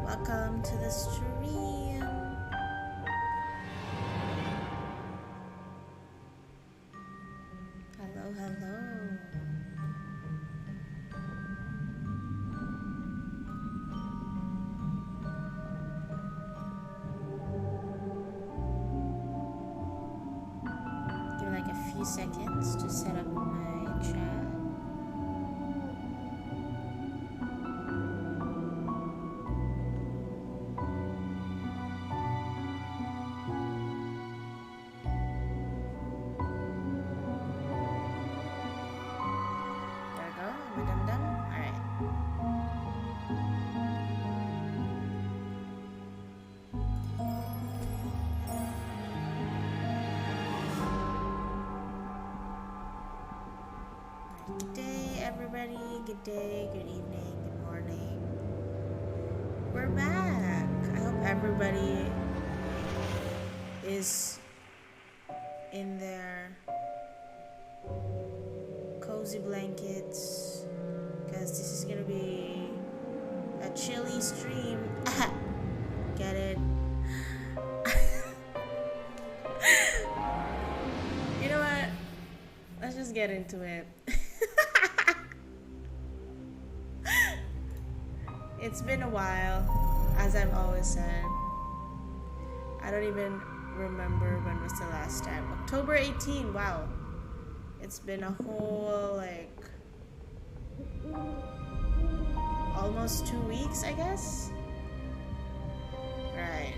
Welcome to the stream. Hello, hello. Give me like a few seconds to set up my chat. Good day, good evening, good morning. We're back. I hope everybody is in their cozy blankets, because this is gonna be a chilly stream. Get it? You know what? Let's just get into it. It's been a while, as I've always said. I don't even remember when was the last time. October 18, wow. It's been a whole, like, almost 2 weeks, I guess? Right.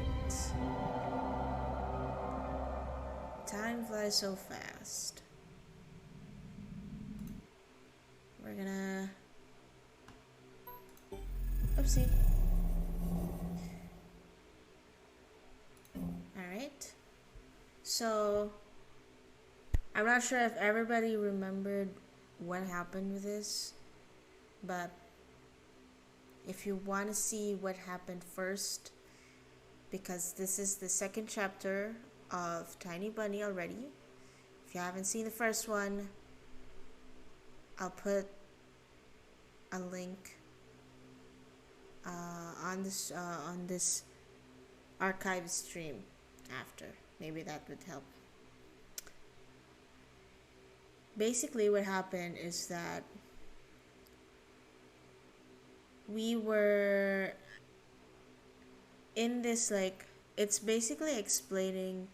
Time flies so fast. We're gonna... Oopsie. Alright. So, I'm not sure if everybody remembered what happened with this, but if you want to see what happened first, because this is the second chapter of Tiny Bunny already. If you haven't seen the first one, I'll put a link on this archive stream after. Maybe that would help. Basically what happened is that we were in this, like, it's basically explaining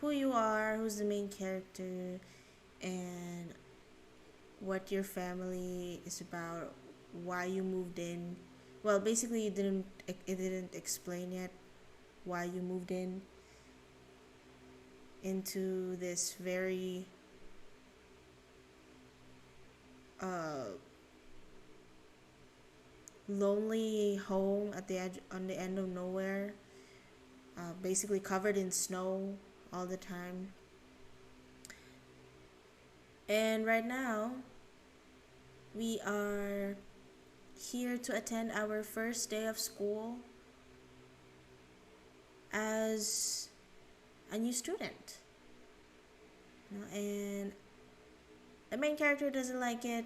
who you are, who's the main character, and what your family is about, why you moved in. Well, basically it didn't explain yet why you moved into this very lonely home at the edge, on the end of nowhere, basically covered in snow all the time. And right now we are here to attend our first day of school as a new student. And the main character doesn't like it.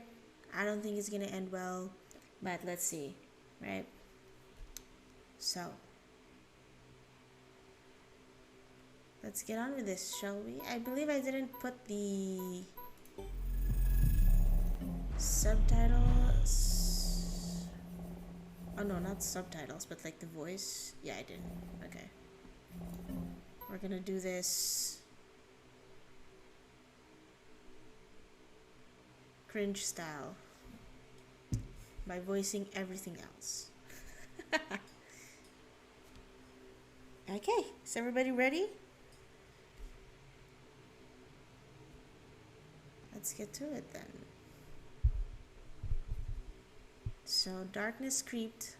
I don't think it's gonna end well, but let's see, right? So let's get on with this, shall we? I believe I didn't put the subtitles. Oh no, not subtitles, but like the voice. Yeah, I didn't. Okay. We're gonna do this cringe style by voicing everything else. Okay, is everybody ready? Let's get to it then. So darkness creeped.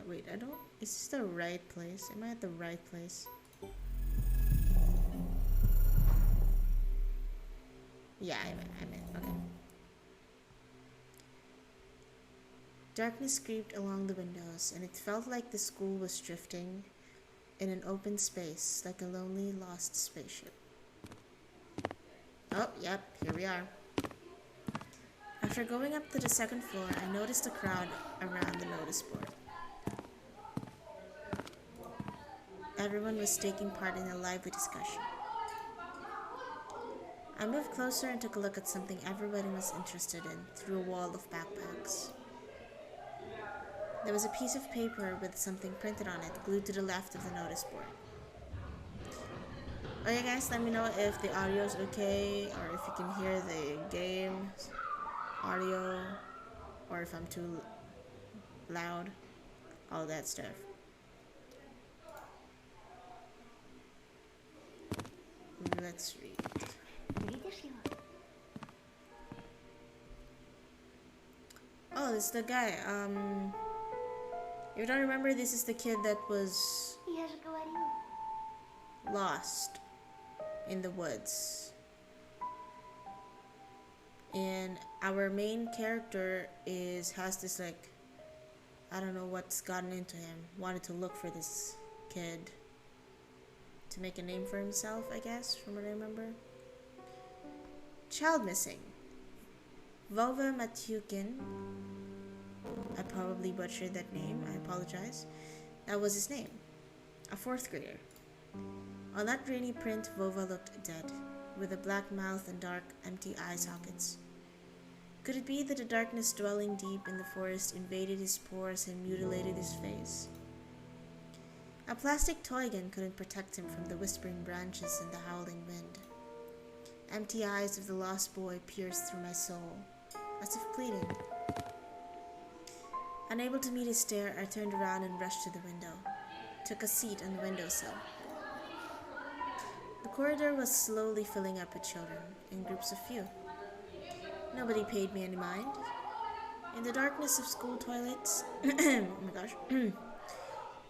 Wait, I don't. Is this the right place? Am I at the right place? Yeah, I'm in. Okay. Darkness creeped along the windows, and it felt like the school was drifting in an open space, like a lonely, lost spaceship. Oh, yep, here we are. After going up to the second floor, I noticed a crowd around the notice board. Everyone was taking part in a lively discussion. I moved closer and took a look at something everybody was interested in through a wall of backpacks. There was a piece of paper with something printed on it, glued to the left of the notice board. Okay guys, let me know if the audio is okay, or if you can hear the game audio, or if I'm too loud, all that stuff. Let's read. Oh, this is the guy. If you don't remember, this is the kid that was lost in the woods. And our main character has this, like, I don't know what's gotten into him. Wanted to look for this kid to make a name for himself, I guess, from what I remember. Child missing. Vova Matyukin. I probably butchered that name. I apologize. That was his name. A 4th grader. On that grainy print, Vova looked dead, with a black mouth and dark, empty eye sockets. Could it be that the darkness dwelling deep in the forest invaded his pores and mutilated his face? A plastic toy gun couldn't protect him from the whispering branches and the howling wind. Empty eyes of the lost boy pierced through my soul, as if pleading. Unable to meet his stare, I turned around and rushed to the window, took a seat on the windowsill. The corridor was slowly filling up with children, in groups of few. Nobody paid me any mind. In the darkness of school toilets, oh my gosh,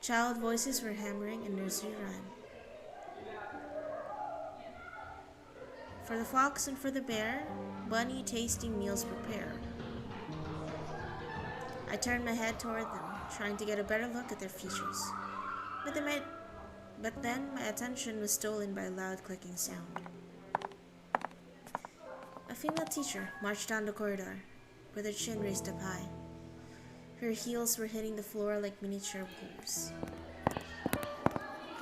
child voices were hammering a nursery rhyme. For the fox and for the bear, bunny tasty meals prepare. I turned my head toward them, trying to get a better look at their features. But then my attention was stolen by a loud clicking sound. A female teacher marched down the corridor, with her chin raised up high. Her heels were hitting the floor like miniature hooves.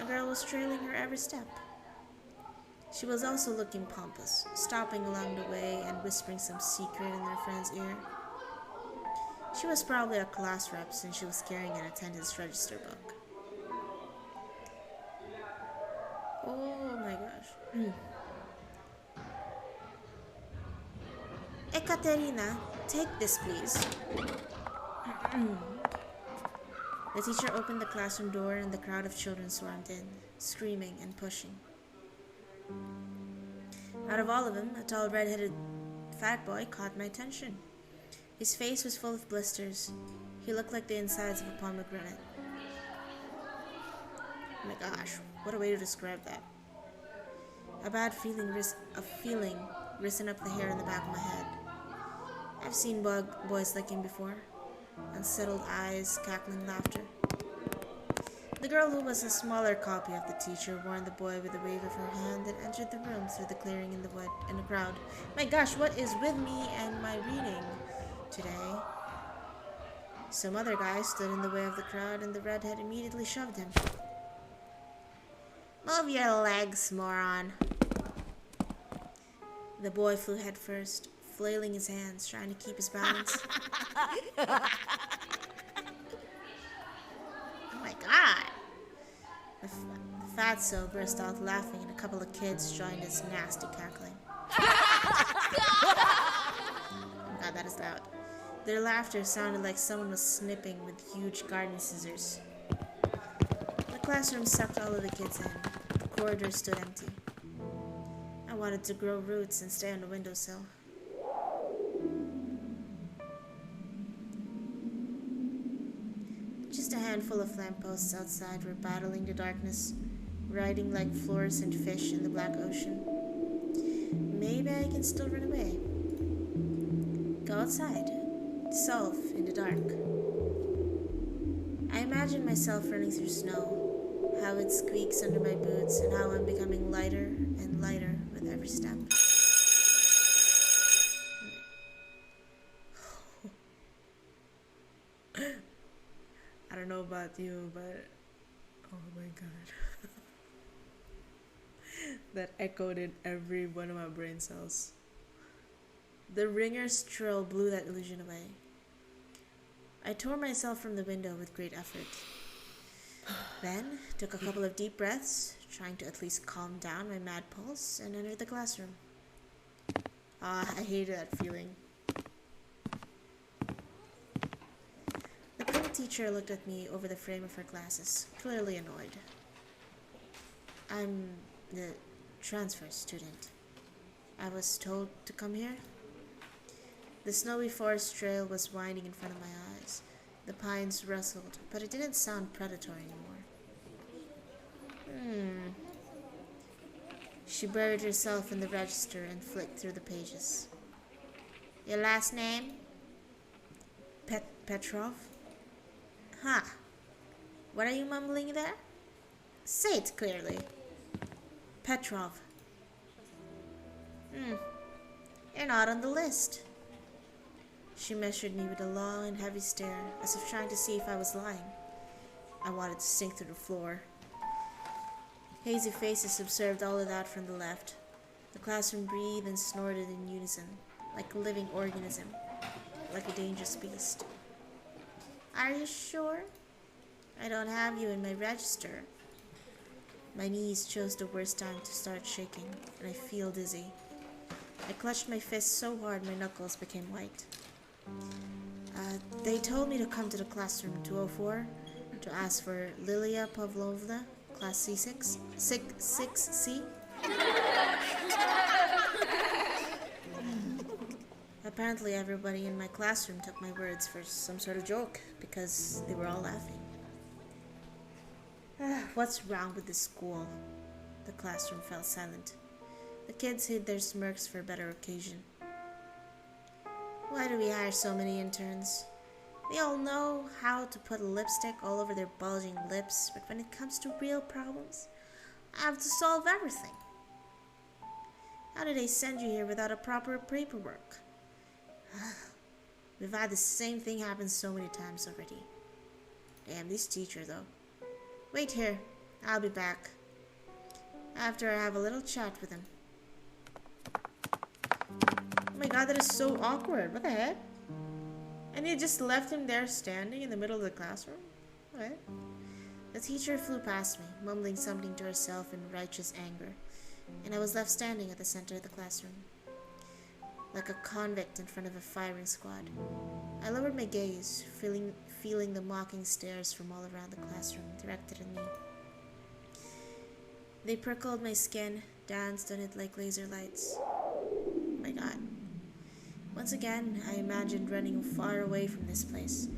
A girl was trailing her every step. She was also looking pompous, stopping along the way and whispering some secret in her friend's ear. She was probably a class rep since she was carrying an attendance register book. Oh my gosh. Ekaterina, take this please. The teacher opened the classroom door and the crowd of children swarmed in, screaming and pushing. Out of all of them, a tall red-headed fat boy caught my attention. His face was full of blisters. He looked like the insides of a pomegranate. Oh my gosh, what a way to describe that. A bad feeling risen up the hair in the back of my head. I've seen boys like him before. Unsettled eyes, cackling laughter. The girl, who was a smaller copy of the teacher, warned the boy with a wave of her hand and entered the room through the clearing in the wood and the crowd. My gosh, what is with me and my reading today? Some other guy stood in the way of the crowd, and the redhead immediately shoved him. Move your legs, moron. The boy flew headfirst, flailing his hands, trying to keep his balance. Oh my god! The fatso burst out laughing, and a couple of kids joined his nasty cackling. Oh god, that is loud. Their laughter sounded like someone was snipping with huge garden scissors. The classroom sucked all of the kids in. The corridor stood empty. I wanted to grow roots and stay on the windowsill. Just a handful of lampposts outside were battling the darkness, riding like fluorescent fish in the black ocean. Maybe I can still run away. Go outside. Dissolve in the dark. I imagine myself running through snow, how it squeaks under my boots, and how I'm becoming lighter and lighter with every step. I don't know about you, but oh my god. That echoed in every one of my brain cells. The ringer's trill blew that illusion away. I tore myself from the window with great effort. Then took a couple of deep breaths, trying to at least calm down my mad pulse, and entered the classroom. Ah, I hated that feeling. The pink teacher looked at me over the frame of her glasses, clearly annoyed. I'm the transfer student. I was told to come here. The snowy forest trail was winding in front of my eyes. The pines rustled, but it didn't sound predatory anymore. She buried herself in the register and flicked through the pages. Your last name? Petrov? Huh. What are you mumbling there? Say it clearly. Petrov. You're not on the list. She measured me with a long and heavy stare, as if trying to see if I was lying. I wanted to sink through the floor. Hazy faces observed all of that from the left. The classroom breathed and snorted in unison, like a living organism, like a dangerous beast. Are you sure? I don't have you in my register. My knees chose the worst time to start shaking, and I feel dizzy. I clutched my fists so hard my knuckles became white. They told me to come to the classroom 204 to ask for Lilia Pavlovna, class C6, 6C. Apparently everybody in my classroom took my words for some sort of joke because they were all laughing. What's wrong with this school? The classroom fell silent. The kids hid their smirks for a better occasion. Why do we hire so many interns? They all know how to put lipstick all over their bulging lips, but when it comes to real problems, I have to solve everything. How do they send you here without a proper paperwork? We've had the same thing happen so many times already. Damn, this teacher though. Wait here, I'll be back. After I have a little chat with him. Oh my god, that is so awkward. What the heck? And you just left him there standing in the middle of the classroom? What? The teacher flew past me, mumbling something to herself in righteous anger, and I was left standing at the center of the classroom, like a convict in front of a firing squad. I lowered my gaze, feeling the mocking stares from all around the classroom directed at me. They prickled my skin, danced on it like laser lights. Oh my god. Once again, I imagined running far away from this place,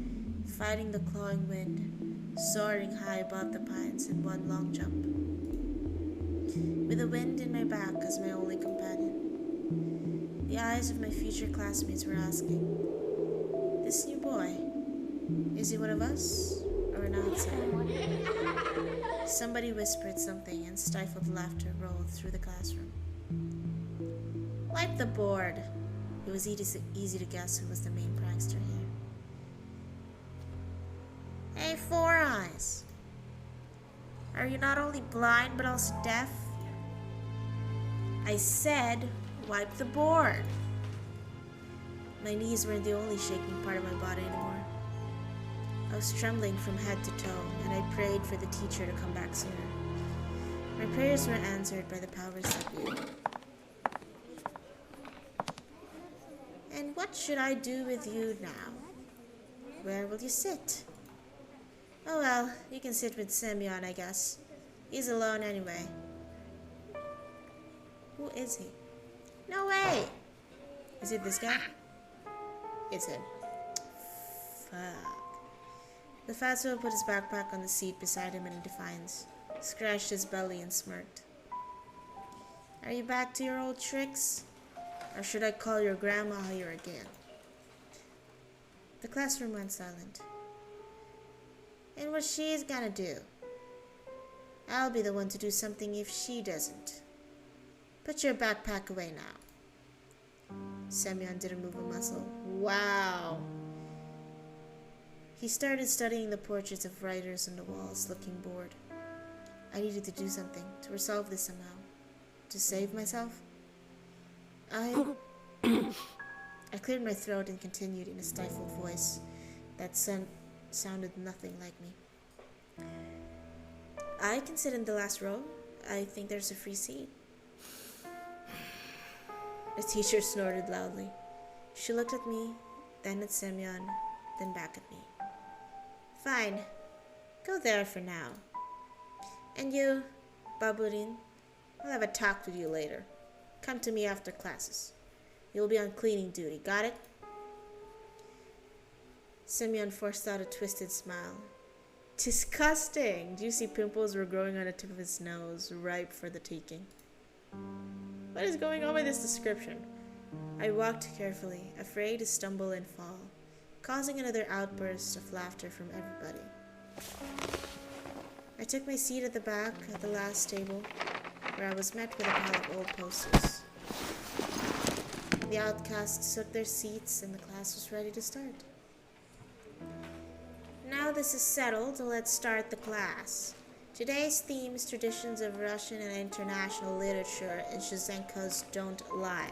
fighting the clawing wind, soaring high above the pines in one long jump, with the wind in my back as my only companion. The eyes of my future classmates were asking, this new boy, is he one of us or an outsider? Somebody whispered something and stifled laughter rolled through the classroom. Wipe the board. It was easy to guess who was the main prankster here. Hey, Four Eyes. Are you not only blind but also deaf? I said, wipe the board. My knees weren't the only shaking part of my body anymore. I was trembling from head to toe, and I prayed for the teacher to come back sooner. My prayers were answered by the powers that be. And what should I do with you now? Where will you sit? Oh well, you can sit with Semyon, I guess. He's alone anyway. Who is he? No way! Is it this guy? It's him. Fuck. The fatso put his backpack on the seat beside him in defiance, scratched his belly and smirked. Are you back to your old tricks? Or should I call your grandma here again? The classroom went silent. And what she's gonna do? I'll be the one to do something if she doesn't. Put your backpack away now. Semyon didn't move a muscle. Wow. He started studying the portraits of writers on the walls, looking bored. I needed to do something, to resolve this somehow. To save myself? I cleared my throat and continued in a stifled voice that sounded nothing like me. I can sit in the last row. I think there's a free seat. The teacher snorted loudly. She looked at me, then at Semyon, then back at me. Fine. Go there for now. And you, Baburin, I'll have a talk with you later. Come to me after classes. You'll be on cleaning duty, got it? Semyon forced out a twisted smile. Disgusting! Juicy pimples were growing on the tip of his nose, ripe for the taking. What is going on with this description? I walked carefully, afraid to stumble and fall, causing another outburst of laughter from everybody. I took my seat at the back of the last table, where I was met with a pile of old posters. The outcasts took their seats and the class was ready to start. Now this is settled, let's start the class. Today's theme is traditions of Russian and international literature and Shizenko's Don't Lie.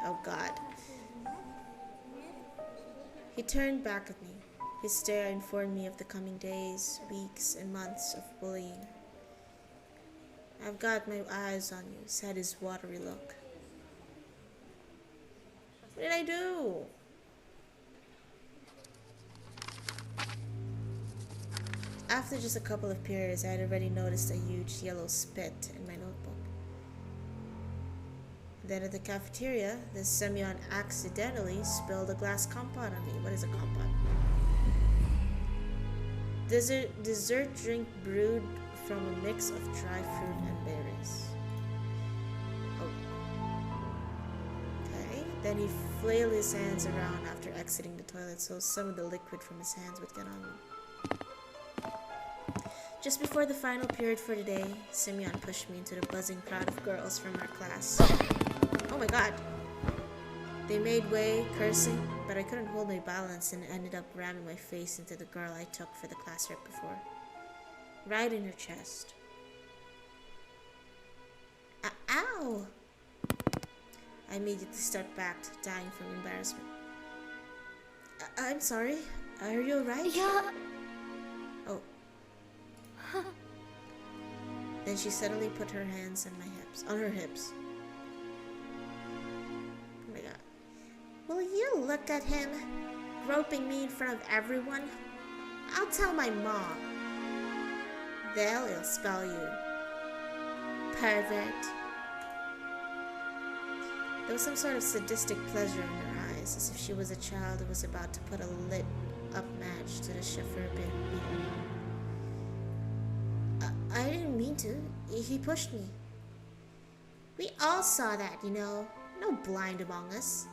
Oh God. He turned back at me. His stare informed me of the coming days, weeks, and months of bullying. I've got my eyes on you, said his watery look. What did I do? After just a couple of periods, I had already noticed a huge yellow spit in my notebook. Then at the cafeteria, the Semyon accidentally spilled a glass compote on me. What is a compote? Dessert drink brewed from a mix of dry fruit and berries. Okay. Then he flailed his hands around after exiting the toilet so some of the liquid from his hands would get on me. Just before the final period for the day, Semyon pushed me into the buzzing crowd of girls from our class. Oh my God! They made way, cursing, but I couldn't hold my balance and ended up ramming my face into the girl I took for the class rep before. Right in her chest. Ow! I immediately stepped back, dying from embarrassment. I'm sorry. Are you alright? Yeah. Oh. Then she suddenly put her hands on her hips. Oh my God. Will you look at him, groping me in front of everyone? I'll tell my mom. They'll expel you. Pervert. There was some sort of sadistic pleasure in her eyes, as if she was a child who was about to put a lit-up match to the chauffeur beating. I didn't mean to. He pushed me. We all saw that, you know. No blind among us.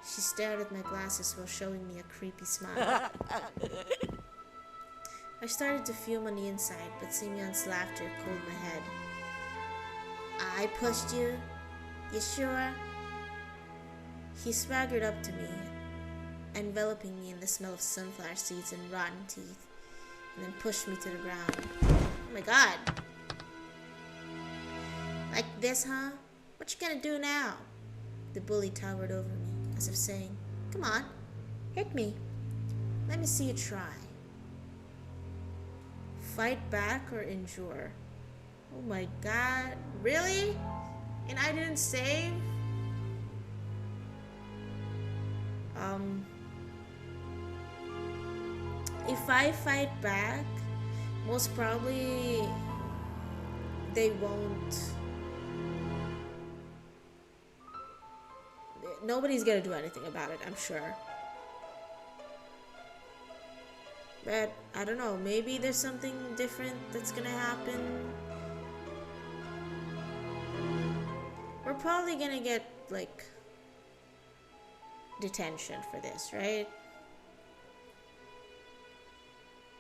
She stared at my glasses while showing me a creepy smile. I started to fume on the inside, but Simeon's laughter cooled my head. I pushed you? You sure? He swaggered up to me, enveloping me in the smell of sunflower seeds and rotten teeth, and then pushed me to the ground. Oh my god. Like this, huh? What you gonna do now? The bully towered over me, as if saying, come on, hit me. Let me see you try. Fight back or endure? Oh my god, really? And I didn't save? If I fight back, most probably they won't. Nobody's gonna do anything about it, I'm sure. But I don't know, maybe there's something different that's gonna happen. We're probably gonna get like detention for this, right?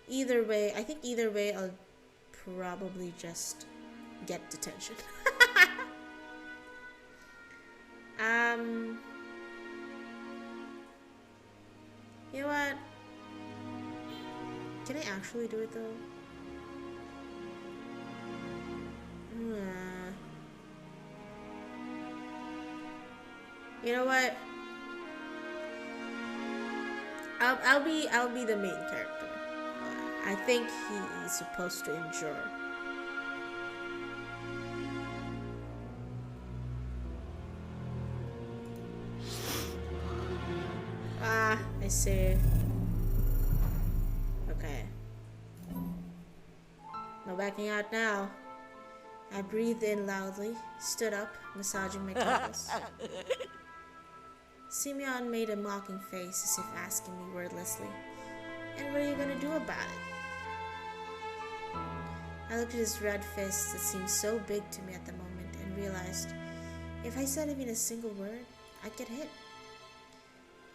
Either way, I think either way I'll probably just get detention. You know what? Can I actually do it though? You know what? I'll be the main character. I think he is supposed to endure. I see. Okay. No backing out now. I breathed in loudly, stood up, massaging my temples. Simeon made a mocking face as if asking me wordlessly, and what are you gonna do about it? I looked at his red fist that seemed so big to me at the moment and realized if I said even a single word, I'd get hit.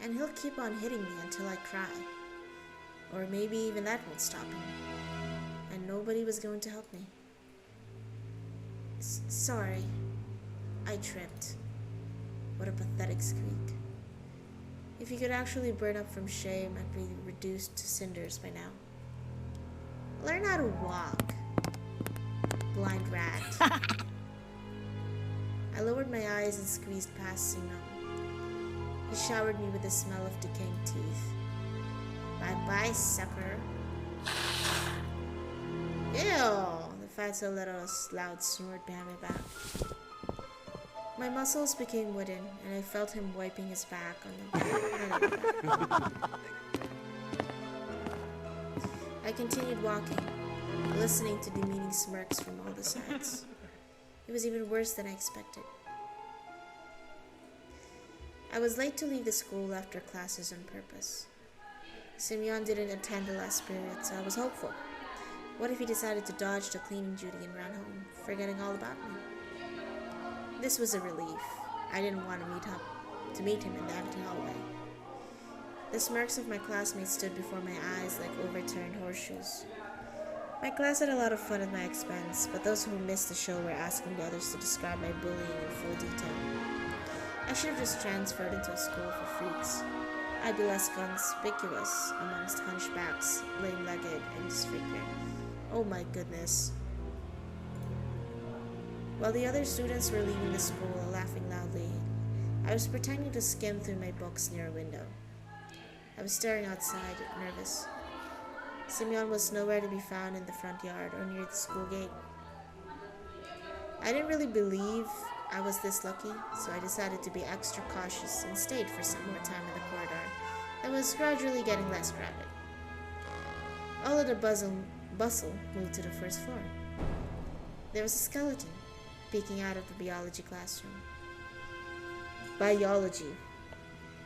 And he'll keep on hitting me until I cry. Or maybe even that won't stop him. And nobody was going to help me. Sorry. I tripped. What a pathetic squeak. If you could actually burn up from shame, I'd be reduced to cinders by now. Learn how to walk. Blind rat. I lowered my eyes and squeezed past Simeon. He showered me with the smell of decaying teeth. Bye-bye, sucker. Ew! The fatso let out a loud snort behind my back. My muscles became wooden, and I felt him wiping his back on the I continued walking, listening to demeaning smirks from all the sides. It was even worse than I expected. I was late to leave the school after classes on purpose. Simeon didn't attend the last period, so I was hopeful. What if he decided to dodge the cleaning duty and ran home, forgetting all about me? This was a relief. I didn't want to meet him in the empty hallway. The smirks of my classmates stood before my eyes like overturned horseshoes. My class had a lot of fun at my expense, but those who missed the show were asking the others to describe my bullying in full detail. I should have just transferred into a school for freaks. I'd be less conspicuous amongst hunchbacks, lame-legged, and disfigured. Oh my goodness. While the other students were leaving the school, laughing loudly, I was pretending to skim through my books near a window. I was staring outside, nervous. Simeon was nowhere to be found in the front yard or near the school gate. I didn't really believe I was this lucky, so I decided to be extra cautious and stayed for some more time in the corridor that was gradually getting less crowded. All of the bustle moved to the first floor. There was a skeleton peeking out of the biology classroom. Biology.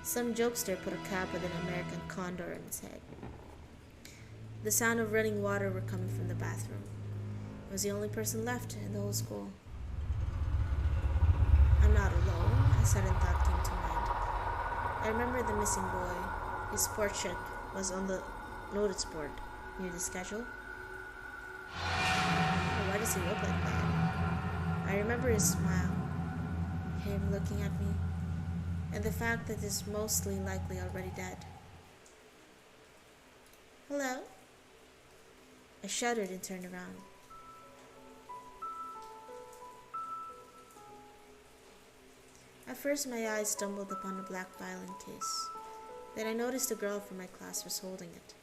Some jokester put a cap with an American condor on its head. The sound of running water were coming from the bathroom. I was the only person left in the whole school. I'm not alone, a sudden thought came to mind. I remember the missing boy. His portrait was on the notice board. near the schedule. Oh, why does he look like that? I remember his smile, him looking at me, and the fact that he's mostly likely already dead. Hello? I shuddered and turned around. At first my eyes stumbled upon a black violin case. Then I noticed a girl from my class was holding it.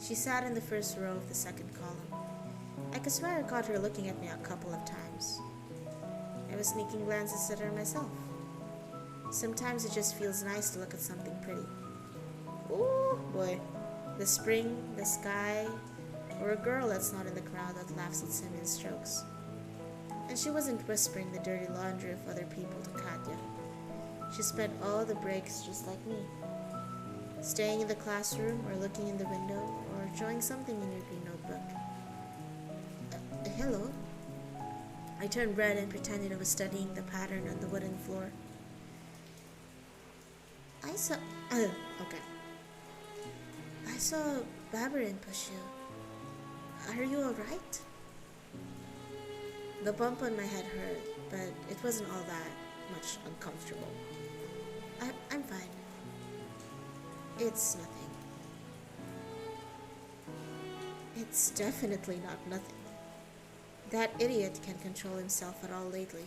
She sat in the first row of the second column. I could swear I caught her looking at me a couple of times. I was sneaking glances at her myself. Sometimes it just feels nice to look at something pretty. Ooh, boy. The spring, the sky, or a girl that's not in the crowd that laughs at Simeon's strokes. And she wasn't whispering the dirty laundry of other people to Katya. She spent all the breaks just like me, staying in the classroom or looking in the window or drawing something in her green notebook. Hello? I turned red and pretended I was studying the pattern on the wooden floor. I saw... okay. I saw Babarin push you. Are you alright? The bump on my head hurt, but it wasn't all that much uncomfortable. I'm fine. It's nothing. It's definitely not nothing. That idiot can't control himself at all lately.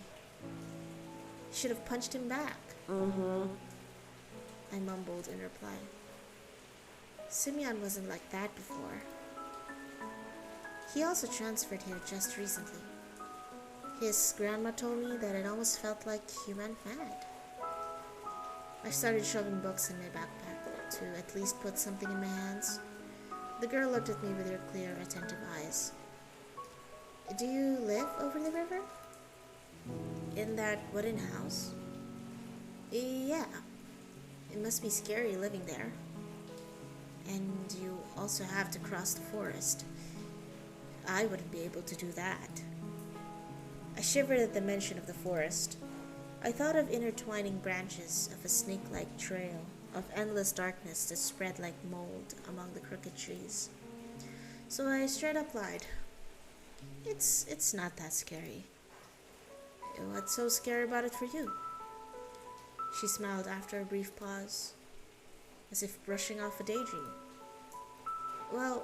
Should have punched him back. I mumbled in reply. Simeon wasn't like that before. He also transferred here just recently. His grandma told me that it almost felt like he went mad. I started shoving books in my backpack to at least put something in my hands. The girl looked at me with her clear, attentive eyes. Do you live over the river? In that wooden house? Yeah. It must be scary living there. And you also have to cross the forest. I wouldn't be able to do that. I shivered at the mention of the forest. I thought of intertwining branches of a snake-like trail of endless darkness that spread like mold among the crooked trees. So I straight up lied. It's not that scary. What's so scary about it for you? She smiled after a brief pause, as if brushing off a daydream. Well,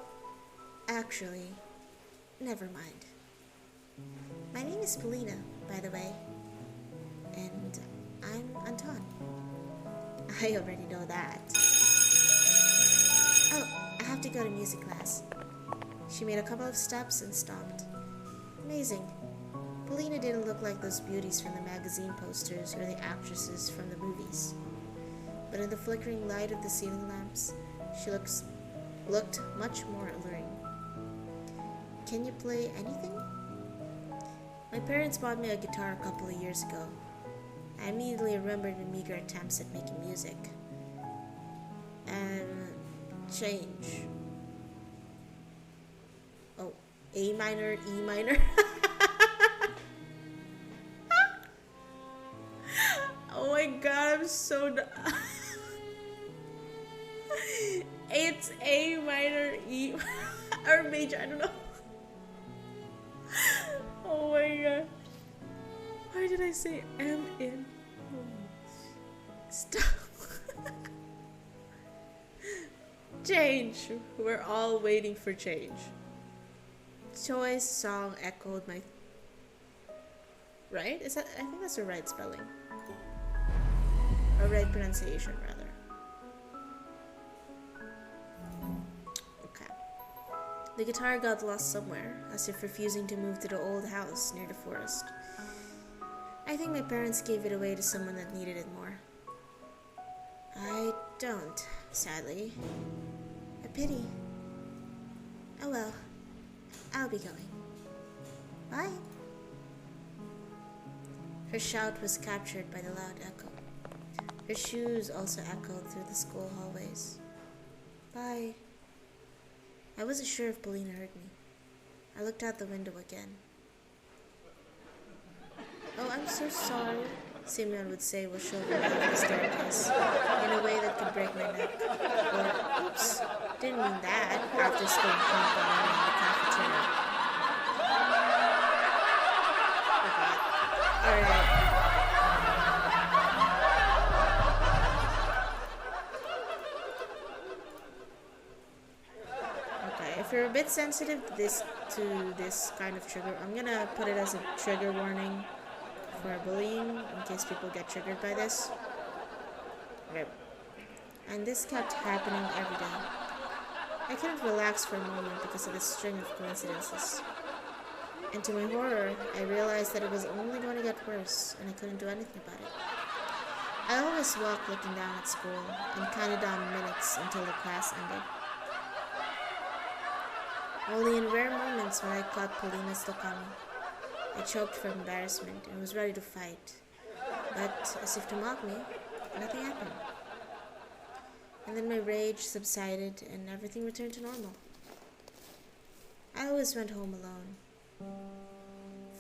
actually, never mind. My name is Polina, by the way, and I'm Anton. I already know that. Oh, I have to go to music class. She made a couple of steps and stopped. Amazing. Polina didn't look like those beauties from the magazine posters or the actresses from the movies. But in the flickering light of the ceiling lamps, she looked much more alluring. Can you play anything? My parents bought me a guitar a couple of years ago. I immediately remembered my meager attempts at making music. Change. Oh, A minor, E minor. Oh my god, I'm so It's A minor, E or major, I don't know. Oh my god. Why did I say M in? Stop. Change. We're all waiting for change. Choi's song echoed my... Right? Is that? I think that's the right spelling. Or right pronunciation, rather. Okay. The guitar got lost somewhere, as if refusing to move to the old house near the forest. I think my parents gave it away to someone that needed it more. I don't, sadly. A pity. Oh well, I'll be going. Bye. Her shout was captured by the loud echo. Her shoes also echoed through the school hallways. Bye. I wasn't sure if Polina heard me. I looked out the window again. Oh, I'm so sorry. Simeon would say was shoving me down the staircase in a way that could break my neck. Or, oops, didn't mean that, after spilling compound in the cafeteria. Alright. Okay, if you're a bit sensitive to this kind of trigger, I'm gonna put it as a trigger warning for bullying in case people get triggered by this. Okay. And this kept happening every day. I couldn't relax for a moment because of this string of coincidences. And to my horror, I realized that it was only going to get worse, and I couldn't do anything about it. I always walked looking down at school and counted down minutes until the class ended. Only in rare moments when I caught Polina's look on me, I choked from embarrassment and was ready to fight. But, as if to mock me, nothing happened. And then my rage subsided and everything returned to normal. I always went home alone.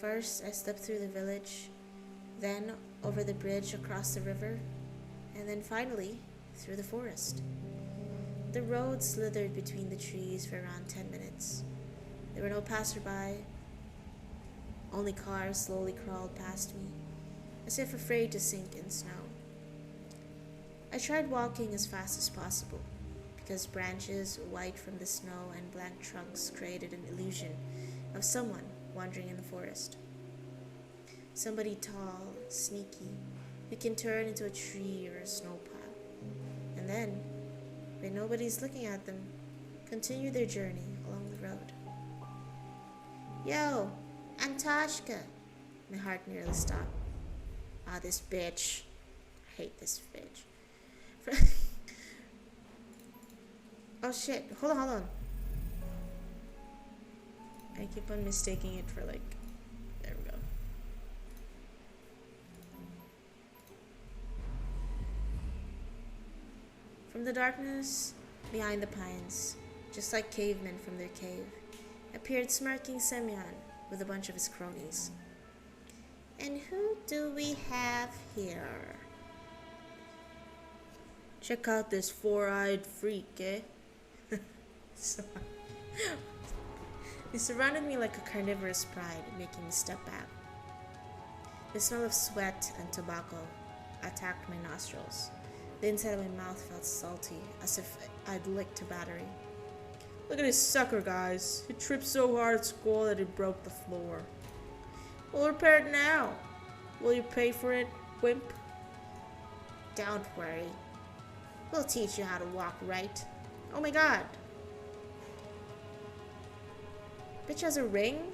First, I slept through the village, then over the bridge across the river, and then finally through the forest. The road slithered between the trees for around 10 minutes. There were no passerby. Only cars slowly crawled past me, as if afraid to sink in snow. I tried walking as fast as possible, because branches white from the snow and blank trunks created an illusion of someone wandering in the forest. Somebody tall, sneaky, who can turn into a tree or a snow pile. And then, when nobody's looking at them, continue their journey along the road. Yo, Antashka! My heart nearly stopped. Ah, this bitch. I hate this bitch. Oh shit, hold on. I keep on mistaking it for like, there we go. From the darkness behind the pines, just like cavemen from their cave, appeared smirking Semyon with a bunch of his cronies. And who do we have here? Check out this four-eyed freak, eh? He surrounded me like a carnivorous pride, making me step back. The smell of sweat and tobacco attacked my nostrils. The inside of my mouth felt salty, as if I'd licked a battery. Look at this sucker, guys. He tripped so hard at school that he broke the floor. We'll repair it now. Will you pay for it, wimp? Don't worry. We'll teach you how to walk right. Oh my god. Bitch has a ring?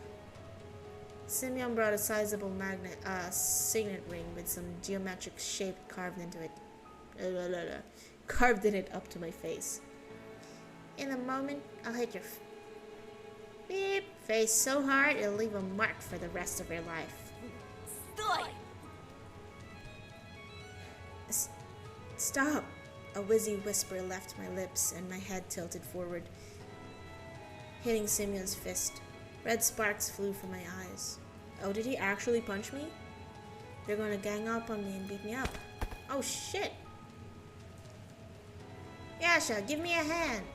Simeon brought a sizable signet ring with some geometric shape carved into it. Carved in it up to my face. In a moment, I'll hit your beep face so hard it'll leave a mark for the rest of your life. Stop! A wheezy whisper left my lips and my head tilted forward, hitting Simeon's fist. Red sparks flew from my eyes. Oh, did he actually punch me? They're gonna gang up on me and beat me up. Oh shit! Yasha, give me a hand!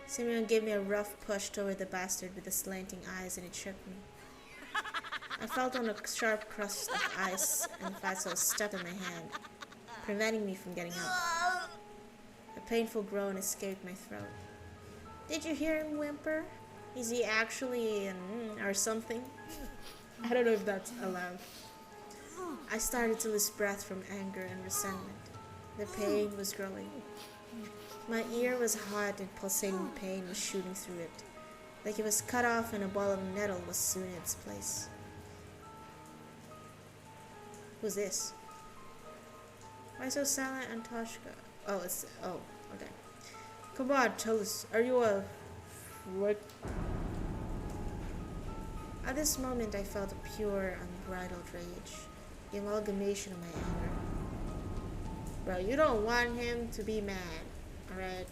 Simeon gave me a rough push toward the bastard with the slanting eyes and it shook me. I felt on a sharp crust of ice and fatso stuck in my hand, preventing me from getting up. A painful groan escaped my throat. Did you hear him whimper? Is he actually or something? I don't know if that's allowed. I started to lose breath from anger and resentment. The pain was growing. My ear was hot and pulsating pain was shooting through it, like it was cut off and a ball of nettle was soon in its place. Who's this? Why so silent, Antashka? Oh, okay. Come on, tell us, are you a... what? At this moment, I felt a pure, unbridled rage, the amalgamation of my anger. Bro, you don't want him to be mad, alright?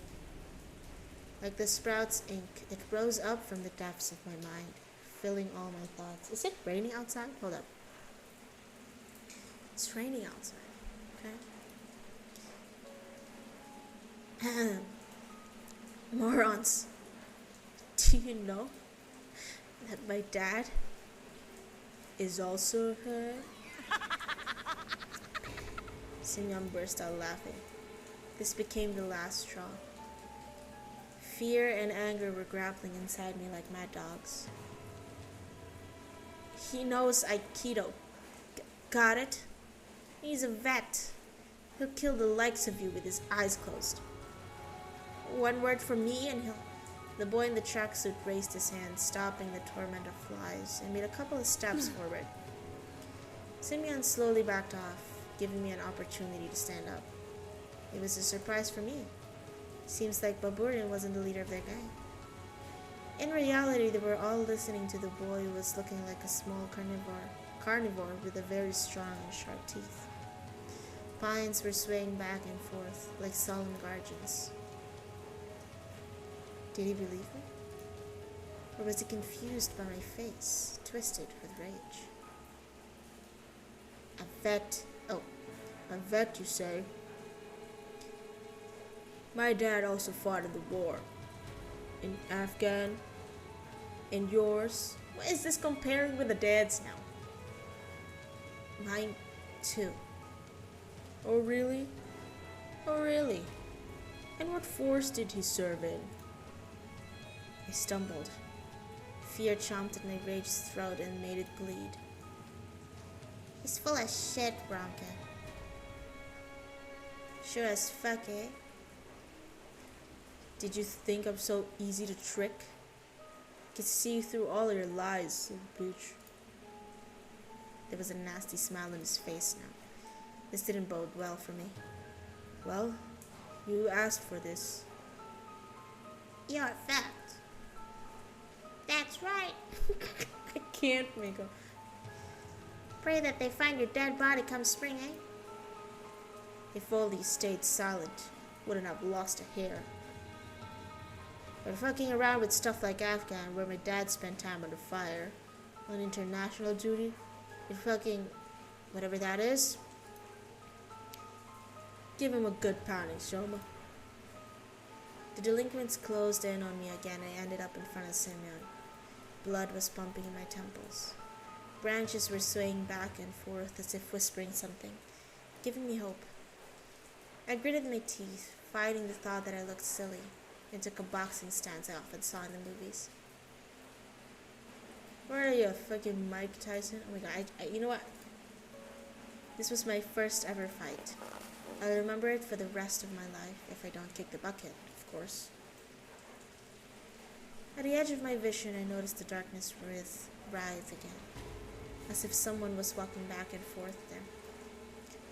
Like the Sprouts ink, it rose up from the depths of my mind, filling all my thoughts. Is it raining outside? Hold up. It's raining outside, okay? Morons. Do you know that my dad is also her? Simeon burst out laughing. This became the last straw. Fear and anger were grappling inside me like mad dogs. He knows Aikido. Got it? He's a vet. He'll kill the likes of you with his eyes closed. One word from me and he'll... The boy in the tracksuit raised his hand, stopping the torment of flies, and made a couple of steps forward. Simeon slowly backed off, giving me an opportunity to stand up. It was a surprise for me. Seems like Baburin wasn't the leader of their gang. In reality, they were all listening to the boy who was looking like a small carnivore with a very strong and sharp teeth. Pines were swaying back and forth like solemn guardians. Did he believe me? Or was he confused by my face, twisted with rage? A vet, you say? My dad also fought in the war. In Afghan. And yours? What is this comparing with the dad's now? Mine too. Oh really? Oh really? And what force did he serve in? I stumbled. Fear chomped at my raged throat and made it bleed. He's full of shit, Bronca. Sure as fuck, eh? Did you think I'm so easy to trick? I could see through all your lies, little bitch. There was a nasty smile on his face now. This didn't bode well for me. Well, you asked for this. You're a fact. That's right. I can't make a... Pray that they find your dead body come spring, eh? If only stayed silent, wouldn't have lost a hair. But fucking around with stuff like Afghan, where my dad spent time under fire, on international duty, and fucking whatever that is, give him a good pounding, Shoma. The delinquents closed in on me again. I ended up in front of Simeon. Blood was pumping in my temples. Branches were swaying back and forth as if whispering something, giving me hope. I gritted my teeth, fighting the thought that I looked silly, and took a boxing stance I often saw in the movies. Where are you, fucking Mike Tyson? Oh my god, you know what? This was my first ever fight. I'll remember it for the rest of my life if I don't kick the bucket, of course. At the edge of my vision, I noticed the darkness writhe again, as if someone was walking back and forth there.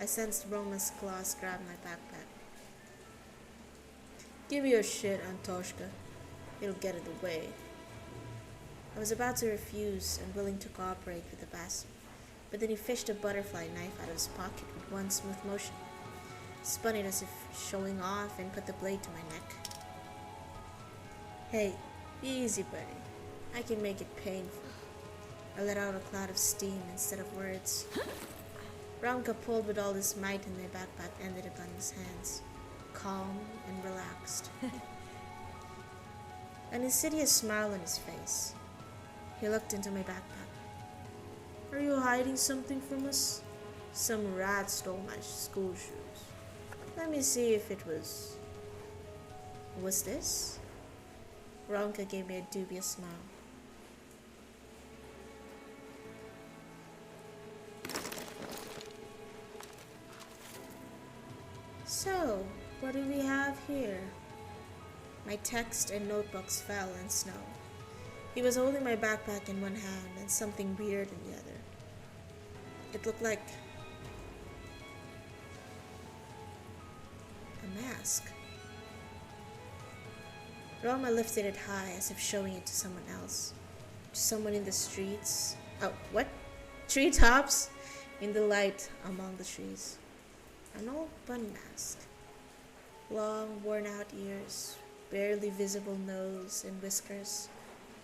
I sensed Roma's claws grab my backpack. Give me your shit, Antoshka. It'll get in the way. I was about to refuse and willing to cooperate with the bastard, but then he fished a butterfly knife out of his pocket with one smooth motion, spun it as if showing off, and put the blade to my neck. Hey, easy, buddy. I can make it painful. I let out a cloud of steam instead of words. Ramka pulled with all his might and my backpack ended up on his hands, calm and relaxed. An insidious smile on his face. He looked into my backpack. Are you hiding something from us? Some rat stole my school shoes. Let me see if it was... Was this? Ronka gave me a dubious smile. So, what do we have here? My text and notebooks fell in snow. He was holding my backpack in one hand and something weird in the other. It looked like a mask. Roma lifted it high as if showing it to someone else. To someone in the streets. Oh, what? Treetops? In the light among the trees. An old bunny mask. Long, worn-out ears, barely visible nose and whiskers,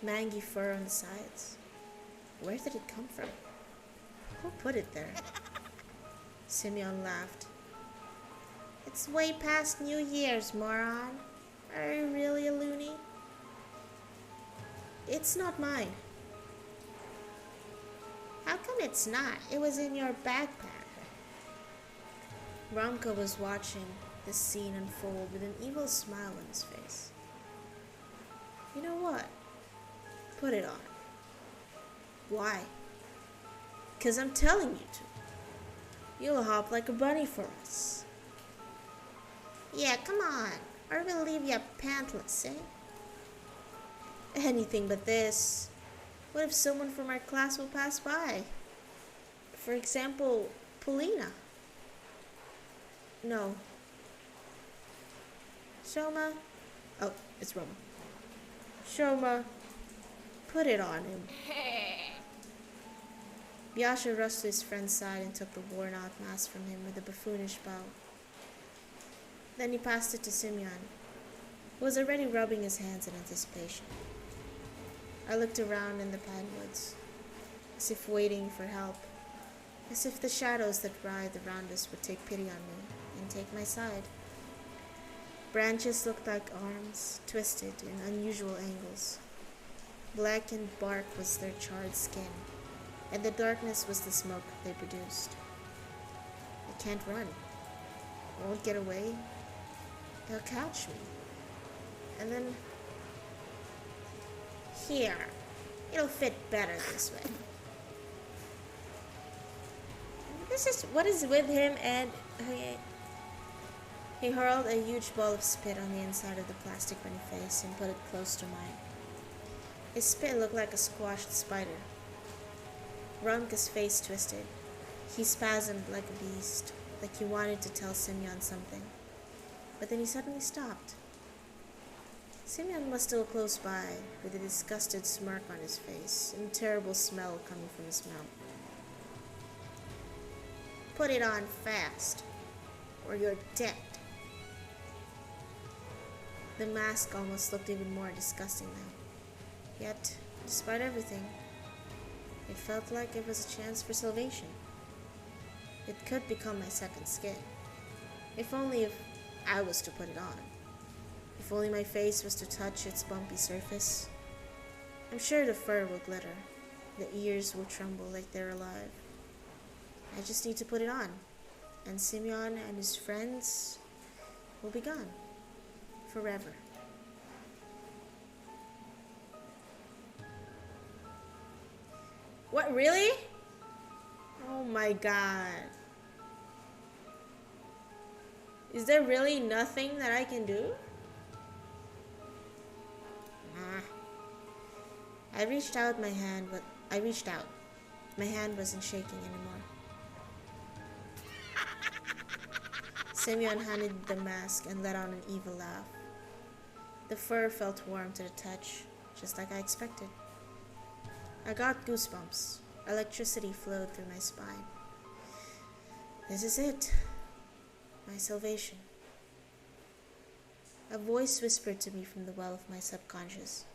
mangy fur on the sides. Where did it come from? Who put it there? Simeon laughed. It's way past New Year's, moron. Are you really a loony? It's not mine. How come it's not? It was in your backpack. Romka was watching this scene unfold with an evil smile on his face. You know what? Put it on. Why? 'Cause I'm telling you to. You'll hop like a bunny for us. Yeah, come on. Or we'll leave you pantless, eh? Anything but this. What if someone from our class will pass by? For example, Polina. No. Shoma. Oh, it's Roma. Shoma, put it on him. Yasha rushed to his friend's side and took the worn-out mask from him with a buffoonish bow. Then he passed it to Simeon, who was already rubbing his hands in anticipation. I looked around in the pine woods, as if waiting for help, as if the shadows that writhed around us would take pity on me and take my side. Branches looked like arms, twisted in unusual angles. Blackened bark was their charred skin, and the darkness was the smoke they produced. I can't run. I won't get away. They'll catch me. And then... Here. It'll fit better this way. This is what is with him, and he hurled a huge ball of spit on the inside of the plastic bunny face and put it close to mine. His spit looked like a squashed spider. Romka's face twisted. He spasmed like a beast, like he wanted to tell Simeon something. But then he suddenly stopped. Simeon was still close by, with a disgusted smirk on his face and a terrible smell coming from his mouth. Put it on fast, or you're dead. The mask almost looked even more disgusting now. Yet, despite everything, it felt like it was a chance for salvation. It could become my second skin. If I was to put it on. If only my face was to touch its bumpy surface. I'm sure the fur will glitter. The ears will tremble like they're alive. I just need to put it on. And Simeon and his friends will be gone. Forever. What, really? Oh my god. Is there really nothing that I can do? I reached out. My hand wasn't shaking anymore. Simeon handed the mask and let out an evil laugh. The fur felt warm to the touch, just like I expected. I got goosebumps. Electricity flowed through my spine. This is it. My salvation. A voice whispered to me from the well of my subconscious.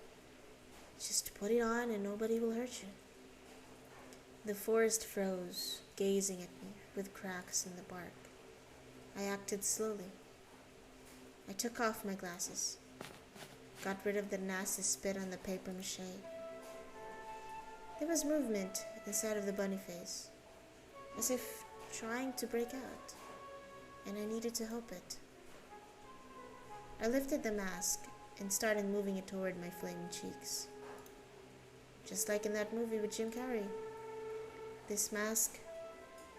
Just put it on and nobody will hurt you. The forest froze, gazing at me with cracks in the bark. I acted slowly. I took off my glasses, got rid of the nasty spit on the paper mache. There was movement inside of the bunny face, as if trying to break out, and I needed to help it. I lifted the mask and started moving it toward my flaming cheeks. Just like in that movie with Jim Carrey. This mask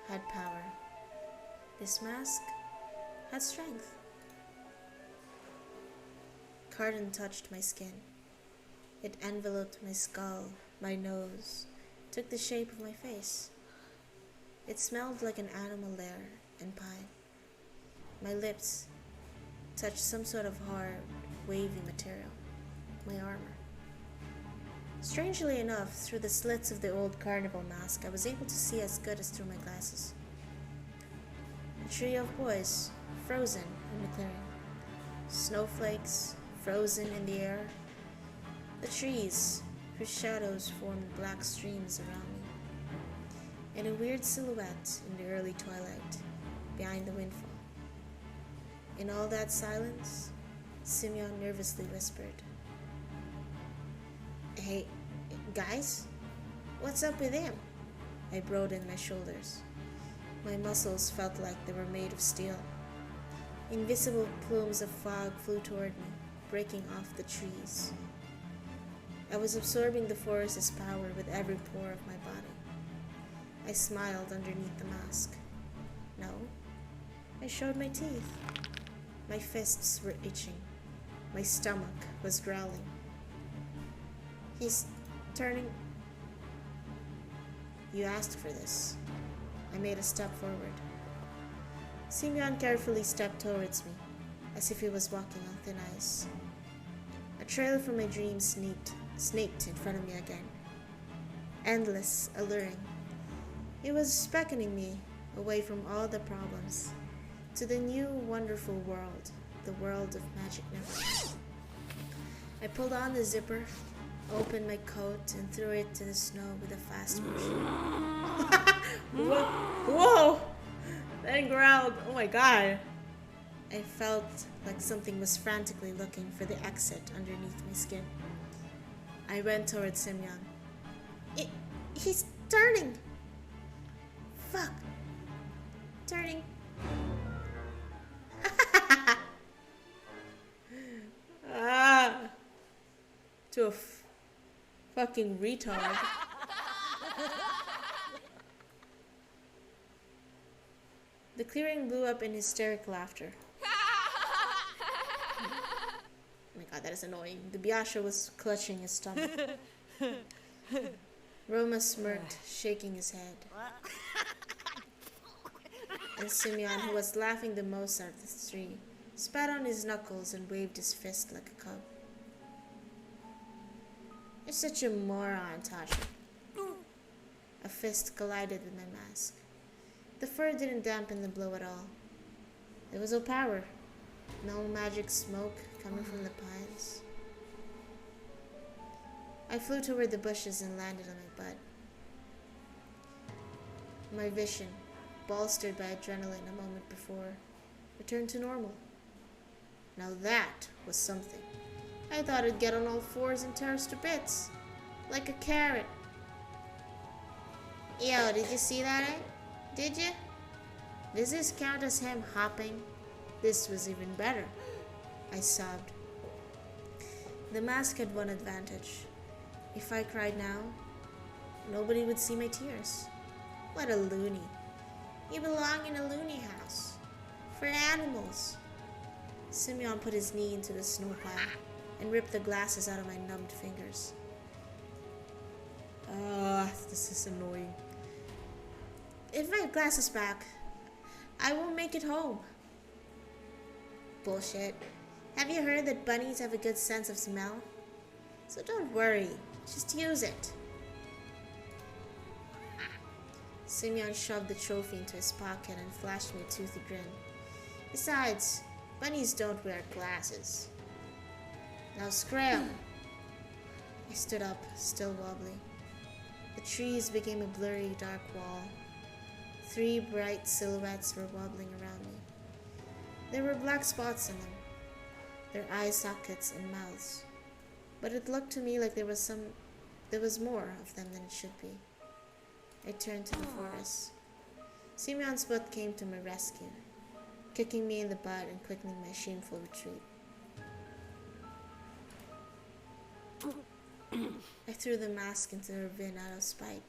had power. This mask had strength. Carton touched my skin. It enveloped my skull, my nose, took the shape of my face. It smelled like an animal lair and pine. My lips touched some sort of hard, wavy material, my armor. Strangely enough, through the slits of the old carnival mask, I was able to see as good as through my glasses. A trio of boys, frozen in the clearing. Snowflakes, frozen in the air. The trees, whose shadows formed black streams around me. and a weird silhouette in the early twilight behind the windfall. In all that silence, Simeon nervously whispered, "Hey, guys, what's up with him?" I broadened my shoulders. My muscles felt like they were made of steel. Invisible plumes of fog flew toward me, breaking off the trees. I was absorbing the forest's power with every pore of my body. I smiled underneath the mask. No, I showed my teeth. My fists were itching. My stomach was growling. "He's turning." "You asked for this." I made a step forward. Simeon carefully stepped towards me, as if he was walking on thin ice. A trail from my dreams snaked in front of me again. Endless, alluring. It was beckoning me away from all the problems, to the new, wonderful world, the world of magic numbers. I pulled on the zipper, opened my coat, and threw it to the snow with a fast motion. Whoa! That growled. Oh my god. I felt like something was frantically looking for the exit underneath my skin. I went towards Simeon. He's turning! Fuck! Turning. To a fucking retard. The clearing blew up in hysteric laughter. Oh my god, that is annoying. The Biasha was clutching his stomach. Roma smirked, shaking his head. And Simeon, who was laughing the most out of the three, spat on his knuckles and waved his fist like a cub. "You're such a moron, Tasha." A fist collided with my mask. The fur didn't dampen the blow at all. There was no power, no magic smoke coming from the pines. I flew toward the bushes and landed on my butt. My vision, bolstered by adrenaline a moment before, returned to normal. Now that was something. I thought I'd get on all fours and tear us to bits, like a carrot. Yo, did you see that, eh? Did you? Does this count as him hopping? This was even better. I sobbed. The mask had one advantage. If I cried now, nobody would see my tears. What a loony. You belong in a loony house. For animals. Simeon put his knee into the snow pile and ripped the glasses out of my numbed fingers. This is annoying. If I have glasses back, I won't make it home. Bullshit. Have you heard that bunnies have a good sense of smell? So don't worry, just use it. Simeon shoved the trophy into his pocket and flashed me a toothy grin. Besides, bunnies don't wear glasses. Now scram! I stood up, still wobbly. The trees became a blurry, dark wall. 3 bright silhouettes were wobbling around me. There were black spots in them, their eye sockets and mouths. But it looked to me like there was more of them than it should be. I turned to the forest. Simeon's foot came to my rescue, kicking me in the butt and quickening my shameful retreat. I threw the mask into the ravine out of spite,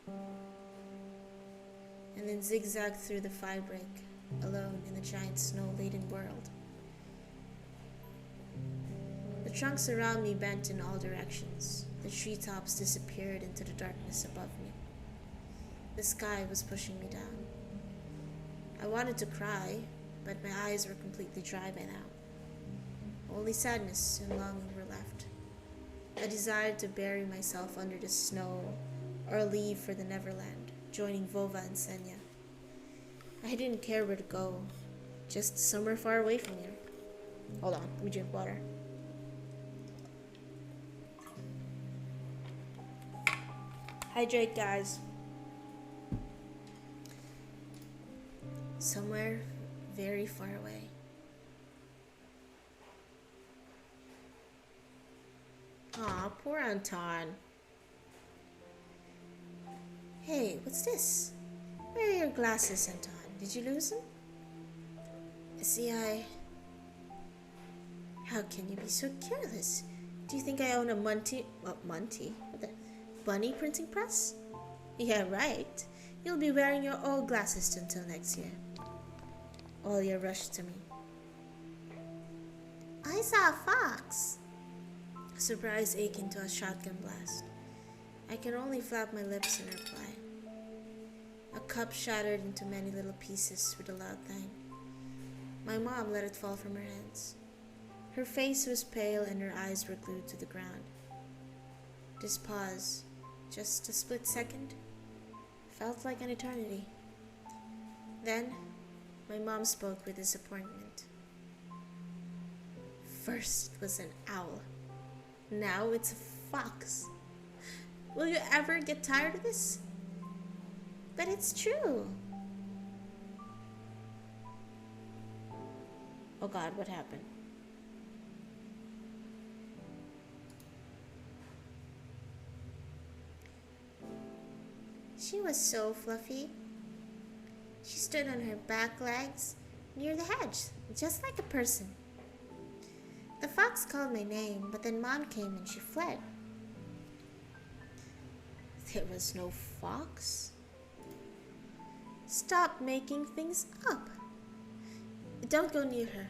and then zigzagged through the firebreak, alone in the giant snow-laden world. The trunks around me bent in all directions. The treetops disappeared into the darkness above me. The sky was pushing me down. I wanted to cry, but my eyes were completely dry by now. Only sadness and longing were left. I desired to bury myself under the snow or leave for the Neverland, joining Vova and Senya. I didn't care where to go, just somewhere far away from here. Hold on, let me drink water. Hydrate, guys. somewhere very far away. Aw, poor Anton. Hey, what's this? Where are your glasses, Anton? Did you lose them? See, How can you be so careless? Do you think I own a Monty? What the? Bunny printing press? Yeah, right. You'll be wearing your old glasses until next year. Olya rushed to me. I saw a fox. Surprise ache into a shotgun blast. I can only flap my lips in reply. A cup shattered into many little pieces with a loud bang. My mom let it fall from her hands. Her face was pale and her eyes were glued to the ground. This pause, just a split second, felt like an eternity. Then, my mom spoke with disappointment. First it was an owl. Now it's a fox. Will you ever get tired of this? But it's true. Oh God, what happened? She was so fluffy. She stood on her back legs near the hedge, just like a person. The fox called my name, but then Mom came and she fled. There was no fox. Stop making things up. Don't go near her.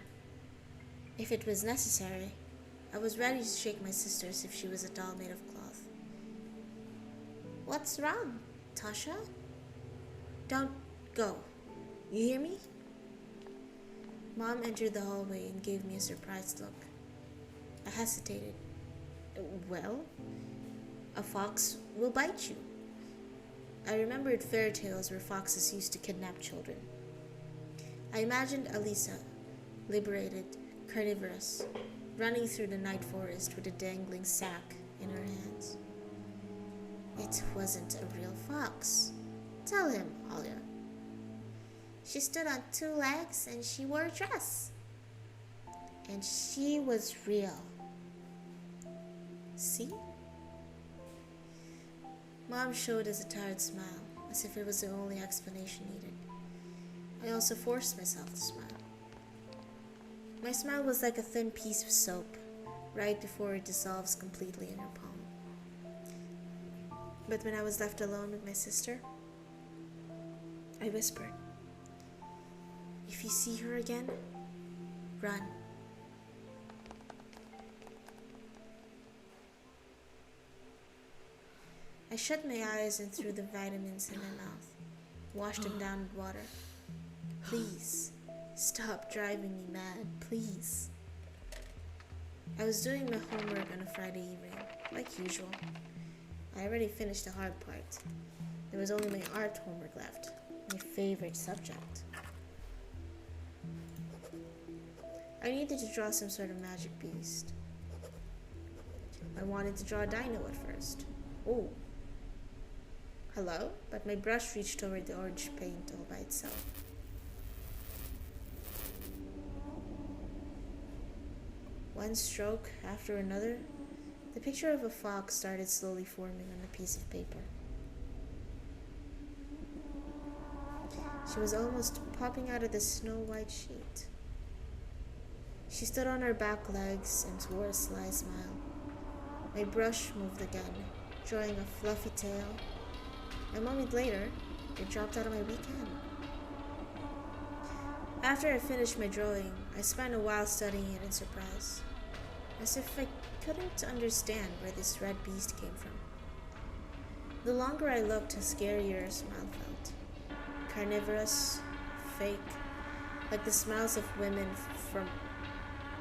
If it was necessary, I was ready to shake my sisters if she was a doll made of cloth. What's wrong, Tasha? Don't go. You hear me? Mom entered the hallway and gave me a surprised look. I hesitated. Well, a fox will bite you. I remembered fairy tales where foxes used to kidnap children. I imagined Alisa, liberated, carnivorous, running through the night forest with a dangling sack in her hands. It wasn't a real fox. Tell him, Olya. She stood on 2 legs and she wore a dress. And she was real. See? Mom showed us a tired smile, as if it was the only explanation needed. I also forced myself to smile. My smile was like a thin piece of soap, right before it dissolves completely in her palm. But when I was left alone with my sister, I whispered, if you see her again, run. I shut my eyes and threw the vitamins in my mouth, washed them down with water. Please, stop driving me mad, please. I was doing my homework on a Friday evening, like usual. I already finished the hard part. There was only my art homework left, my favorite subject. I needed to draw some sort of magic beast. I wanted to draw a dino at first. Oh. Hello? But my brush reached toward the orange paint all by itself. One stroke after another, the picture of a fox started slowly forming on a piece of paper. She was almost popping out of the snow-white sheet. She stood on her back legs and wore a sly smile. My brush moved again, drawing a fluffy tail. A moment later, it dropped out of my weak hand. After I finished my drawing, I spent a while studying it in surprise, as if I couldn't understand where this red beast came from. The longer I looked, the scarier a smile felt. Carnivorous, fake, like the smiles of women from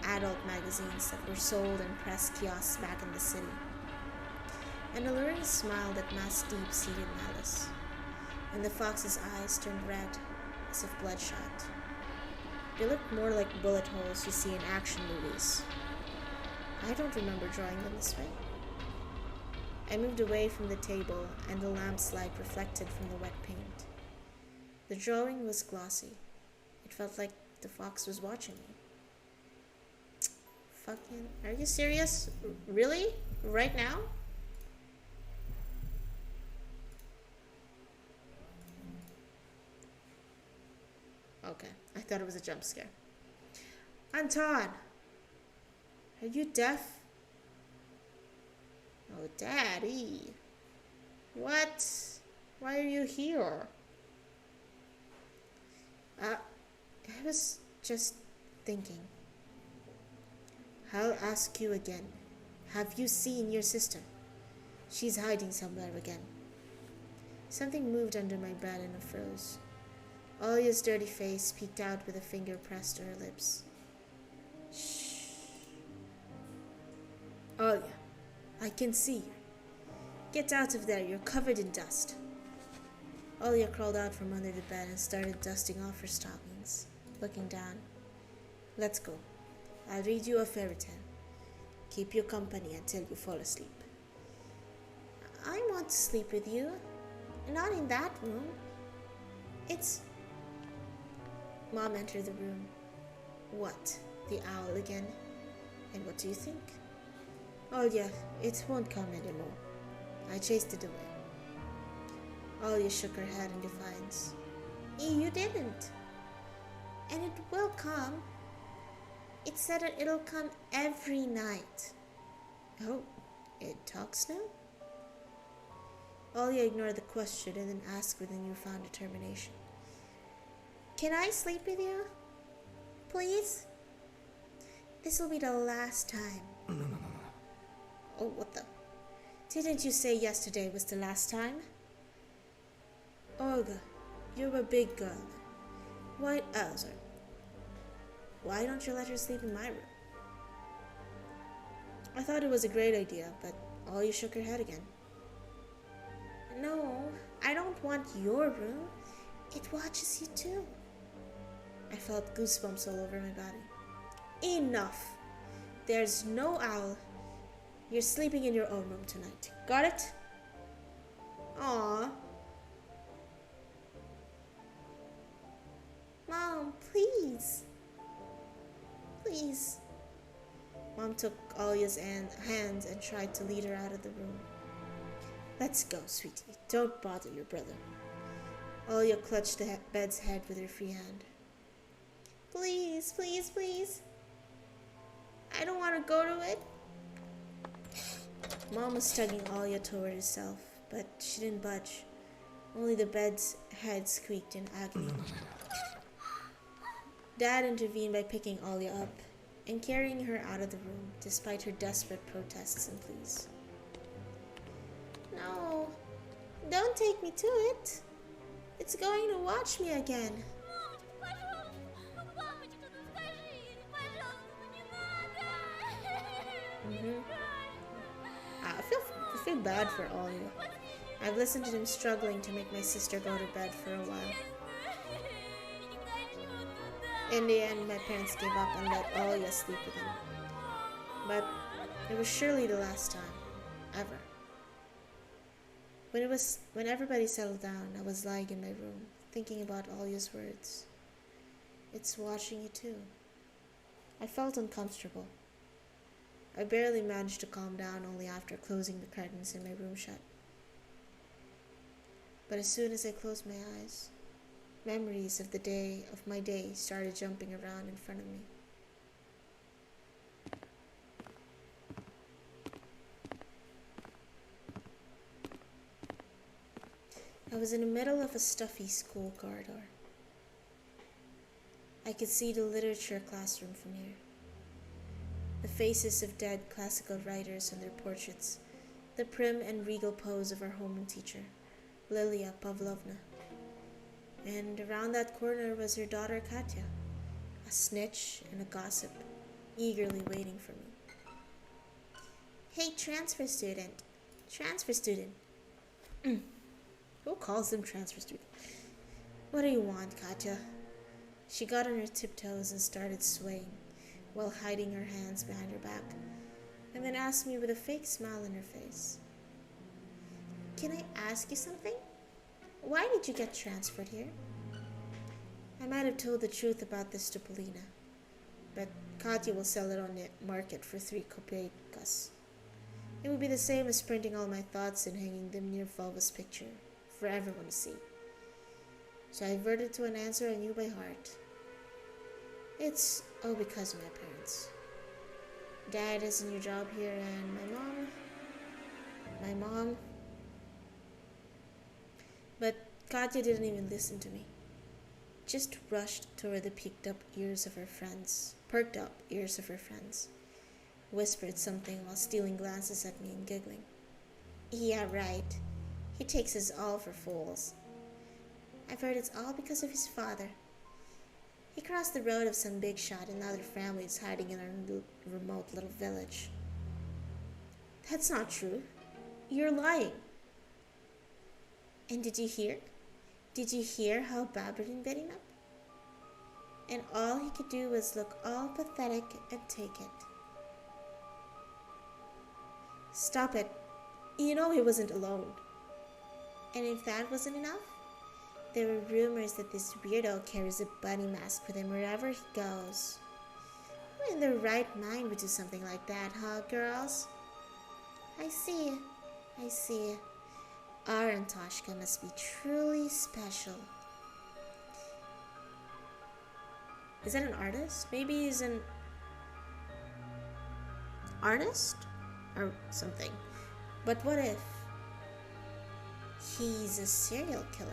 adult magazines that were sold in press kiosks back in the city. An alluring smile that masked deep-seated malice, and the fox's eyes turned red, as if bloodshot. They looked more like bullet holes you see in action movies. I don't remember drawing them this way. I moved away from the table, and the lamp's light reflected from the wet paint. The drawing was glossy, It felt like the fox was watching me. Fucking, are you serious? Really? Right now? Okay, I thought it was a jump scare. Anton! Are you deaf? Oh, Daddy. What? Why are you here? I was just thinking. I'll ask you again. Have you seen your sister? She's hiding somewhere again. Something moved under my bed and I froze. Olia's dirty face peeked out with a finger pressed to her lips. Shh. Olia, I can see you. Get out of there, you're covered in dust. Olia crawled out from under the bed and started dusting off her stockings, looking down. Let's go. I'll read you a fairy tale. Keep you company until you fall asleep. I want to sleep with you. Not in that room. It's... Mom entered the room. What? The owl again? And what do you think? Olia, it won't come anymore. I chased it away. Olia shook her head in defiance. You didn't. And it will come. It said that it'll come every night. Oh, it talks now? Olia ignored the question and then asked with a newfound determination. Can I sleep with you? Please? This will be the last time. No. Oh, what the? Didn't you say yesterday was the last time? Olga, you're a big girl. Why don't you let her sleep in my room? I thought it was a great idea, but Ollie shook her head again. No, I don't want your room. It watches you too. I felt goosebumps all over my body. Enough! There's no owl. You're sleeping in your own room tonight. Got it? Aww. Mom, please. Please. Mom took Olia's hands and tried to lead her out of the room. Let's go, sweetie. Don't bother your brother. Olia clutched the bed's head with her free hand. Please, please, please. I don't want to go to it. Mom was tugging Olia toward herself, but she didn't budge. Only the bed's head squeaked in agony. Dad intervened by picking Olia up and carrying her out of the room, despite her desperate protests and pleas. No, don't take me to it. It's going to watch me again. I feel bad for Olia. I've listened to him struggling to make my sister go to bed for a while. In the end, my parents gave up and let Olia sleep with him. But it was surely the last time, ever. When everybody settled down, I was lying in my room, thinking about Olia's words. It's watching you too. I felt uncomfortable. I barely managed to calm down only after closing the curtains in my room shut. But as soon as I closed my eyes, memories of my day started jumping around in front of me. I was in the middle of a stuffy school corridor. I could see the literature classroom from here. The faces of dead classical writers and their portraits, the prim and regal pose of our homeroom teacher, Lilia Pavlovna. And around that corner was her daughter Katya, a snitch and a gossip, eagerly waiting for me. Hey, transfer student. Transfer student. Who calls them transfer student? What do you want, Katya? She got on her tiptoes and started swaying, while hiding her hands behind her back, and then asked me with a fake smile on her face. Can I ask you something? Why did you get transferred here? I might have told the truth about this to Polina, but Katya will sell it on the market for 3 kopeckas. It would be the same as printing all my thoughts and hanging them near Volva's picture for everyone to see. So I averted to an answer I knew by heart. It's all because of my parents. Dad has a new job here, and my mom. But Katya didn't even listen to me. Just rushed toward the perked up ears of her friends, whispered something while stealing glances at me and giggling. Yeah, right. He takes us all for fools. I've heard it's all because of his father. He crossed the road of some big shot and now their family is hiding in a remote little village. That's not true. You're lying. And did you hear? Did you hear how Bab had been up? And all he could do was look all pathetic and take it. Stop it. You know he wasn't alone. And if that wasn't enough, there were rumors that this weirdo carries a bunny mask with him wherever he goes. Who in their right mind would do something like that, huh, girls? I see. Our Antoshka must be truly special. Is that an artist? Maybe he's an artist? Or something. But what if he's a serial killer?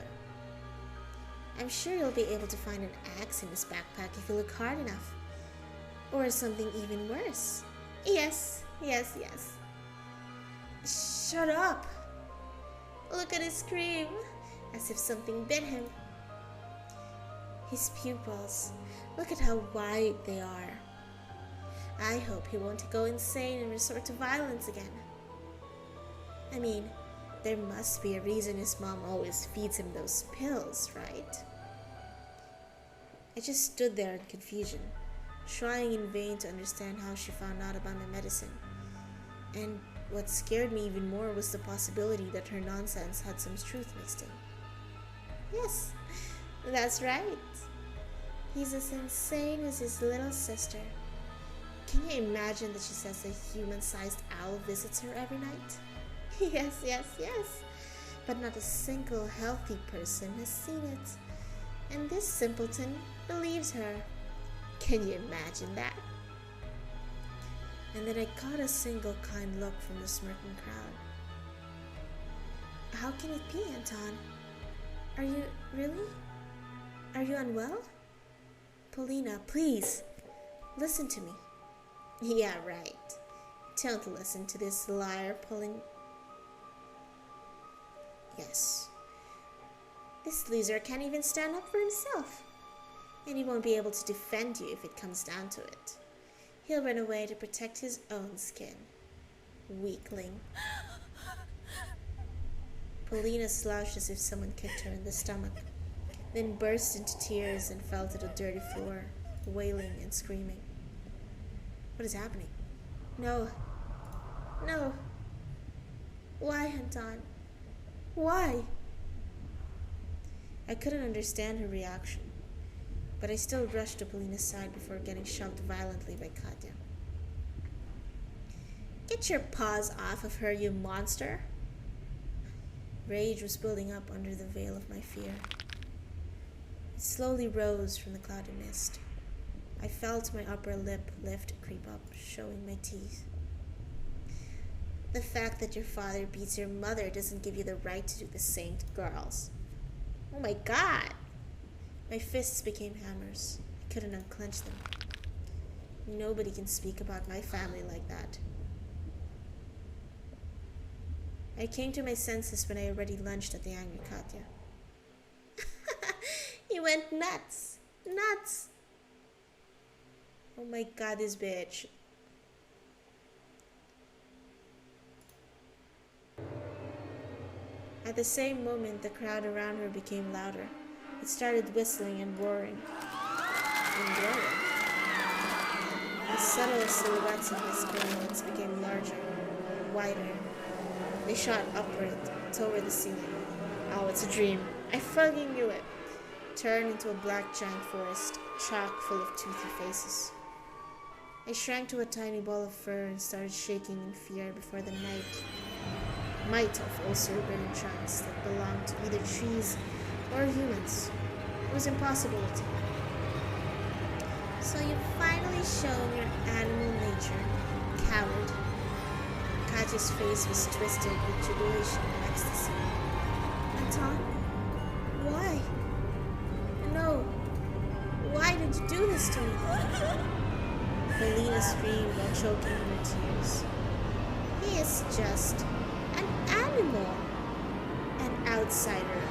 I'm sure you'll be able to find an axe in his backpack if you look hard enough. Or something even worse. Yes. Shut up! Look at his scream, as if something bit him. His pupils, look at how wide they are. I hope he won't go insane and resort to violence again. I mean, there must be a reason his mom always feeds him those pills, right? I just stood there in confusion, trying in vain to understand how she found out about my medicine. And what scared me even more was the possibility that her nonsense had some truth mixed in. Yes, that's right. He's as insane as his little sister. Can you imagine that she says a human-sized owl visits her every night? Yes. But not a single healthy person has seen it. And this simpleton believes her. Can you imagine that? And then I caught a single kind look from the smirking crowd. How can it be, Anton? Are you really? Are you unwell? Polina, please, listen to me. Yeah, right. Don't listen to this liar pulling... Yes. This loser can't even stand up for himself. And he won't be able to defend you if it comes down to it. He'll run away to protect his own skin. Weakling. Polina slouched as if someone kicked her in the stomach, then burst into tears and fell to the dirty floor, wailing and screaming. What is happening? No. Why, Anton? Why? I couldn't understand her reaction, but I still rushed to Polina's side before getting shoved violently by Katya. Get your paws off of her, you monster! Rage was building up under the veil of my fear. It slowly rose from the cloudy mist. I felt my upper lip lift and creep up, showing my teeth. The fact that your father beats your mother doesn't give you the right to do the same to girls. Oh my God! My fists became hammers. I couldn't unclench them. Nobody can speak about my family like that. I came to my senses when I already lunged at the angry Katya. He went nuts! Oh my God, this bitch. At the same moment, the crowd around her became louder. It started whistling and roaring. And glowing. The subtle silhouettes of my squirrels became larger, wider. They shot upward, toward the ceiling. Oh, it's a dream. I fucking knew it. turned into a black giant forest, chock full of toothy faces. I shrank to a tiny ball of fur and started shaking in fear before the might of ulcer-burning trunks that belonged to either trees or humans. It was impossible to tell. So you've finally shown your animal nature, coward. Katya's face was twisted with jubilation and ecstasy. Anton? Why? No. Why did you do this to me? Melina screamed while choking in her tears. He is just an animal. An outsider.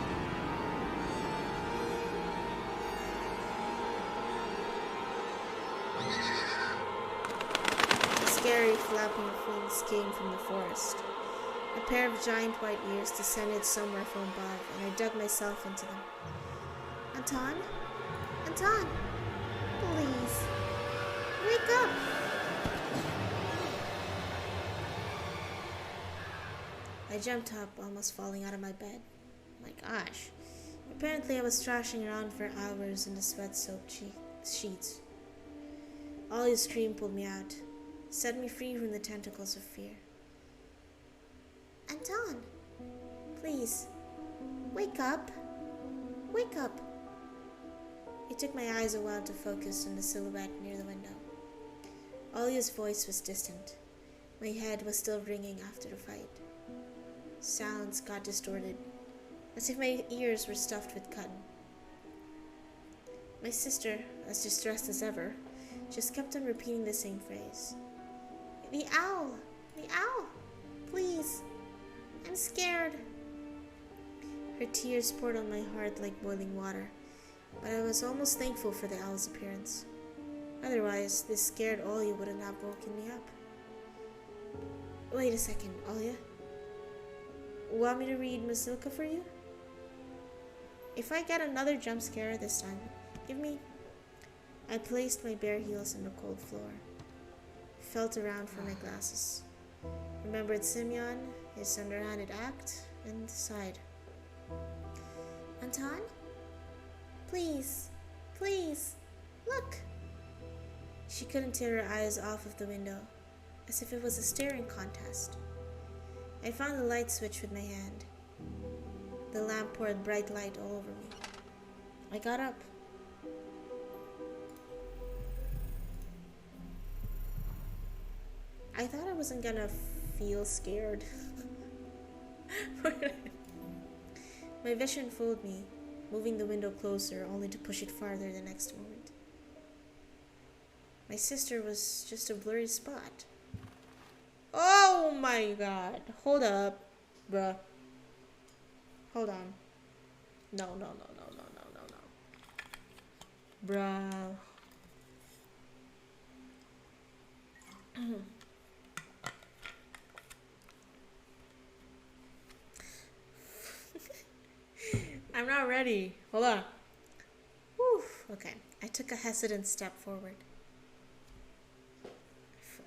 Scary flapping of wings came from the forest. A pair of giant white ears descended somewhere from above, and I dug myself into them. Anton? Anton! Please! Wake up! I jumped up, almost falling out of my bed. My gosh. Apparently I was thrashing around for hours in the sweat-soaked sheets. Ollie's scream pulled me out, set me free from the tentacles of fear. Anton, please, wake up. Wake up. It took my eyes a while to focus on the silhouette near the window. Olia's voice was distant. My head was still ringing after the fight. Sounds got distorted, as if my ears were stuffed with cotton. My sister, as distressed as ever, just kept on repeating the same phrase. The owl! The owl! Please! I'm scared! Her tears poured on my heart like boiling water, but I was almost thankful for the owl's appearance. Otherwise, this scared Olia wouldn't have woken me up. Wait a second, Olia. Want me to read Masilka for you? If I get another jump scare this time, give me... I placed my bare heels on the cold floor, felt around for my glasses, remembered Simeon, his underhanded act, and sighed. Anton? Please, please, look! She couldn't tear her eyes off of the window, as if it was a staring contest. I found the light switch with my hand. The lamp poured bright light all over me. I got up. I thought I wasn't gonna feel scared. My vision fooled me, moving the window closer only to push it farther the next moment. My sister was just a blurry spot. Oh my god. Hold up, bruh. Hold on. No. Bruh. I'm not ready. Hold on. Whew. Okay. I took a hesitant step forward.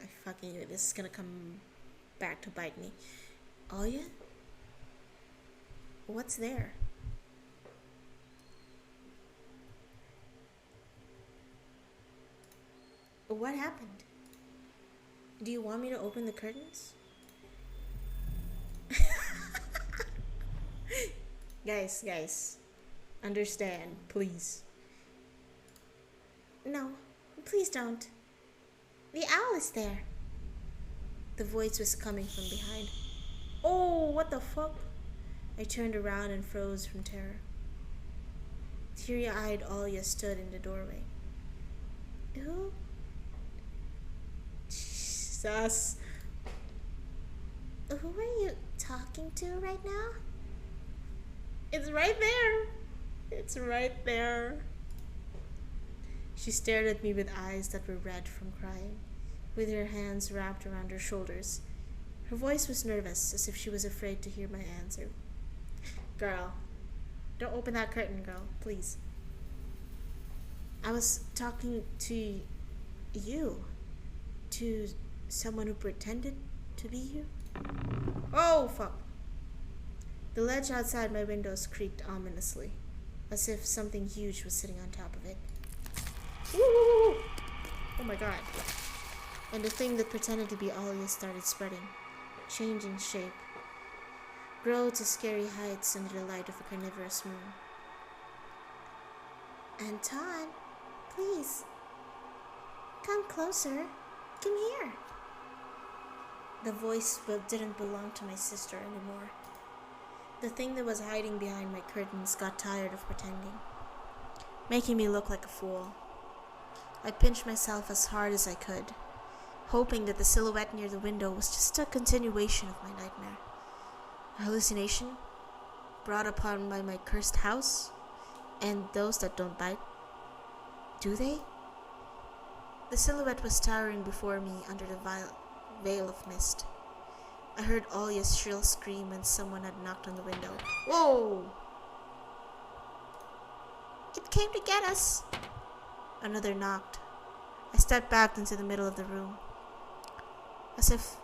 I fucking knew this is gonna come back to bite me. Oh yeah? What's there? What happened? Do you want me to open the curtains? Guys, understand, please. No, please don't. The owl is there. The voice was coming from behind. Oh, what the fuck? I turned around and froze from terror. Teary-eyed Alia stood in the doorway. Who? Jesus. Who are you talking to right now? It's right there. It's right there. She stared at me with eyes that were red from crying, with her hands wrapped around her shoulders. Her voice was nervous, as if she was afraid to hear my answer. Girl, don't open that curtain, girl, please. I was talking to you. To someone who pretended to be you. Oh, fuck. The ledge outside my windows creaked ominously. as if something huge was sitting on top of it. Ooh! Oh my god. And the thing that pretended to be Alia started spreading, changing shape, grow to scary heights under the light of a carnivorous moon. Anton, please, come closer. Come here. The voice didn't belong to my sister anymore. The thing that was hiding behind my curtains got tired of pretending, making me look like a fool. I pinched myself as hard as I could, hoping that the silhouette near the window was just a continuation of my nightmare. A hallucination brought upon by my cursed house, and those that don't bite. Do they? The silhouette was towering before me under the veil of mist. I heard Alia's shrill scream when someone had knocked on the window. Whoa! It came to get us! Another knocked. I stepped back into the middle of the room, as if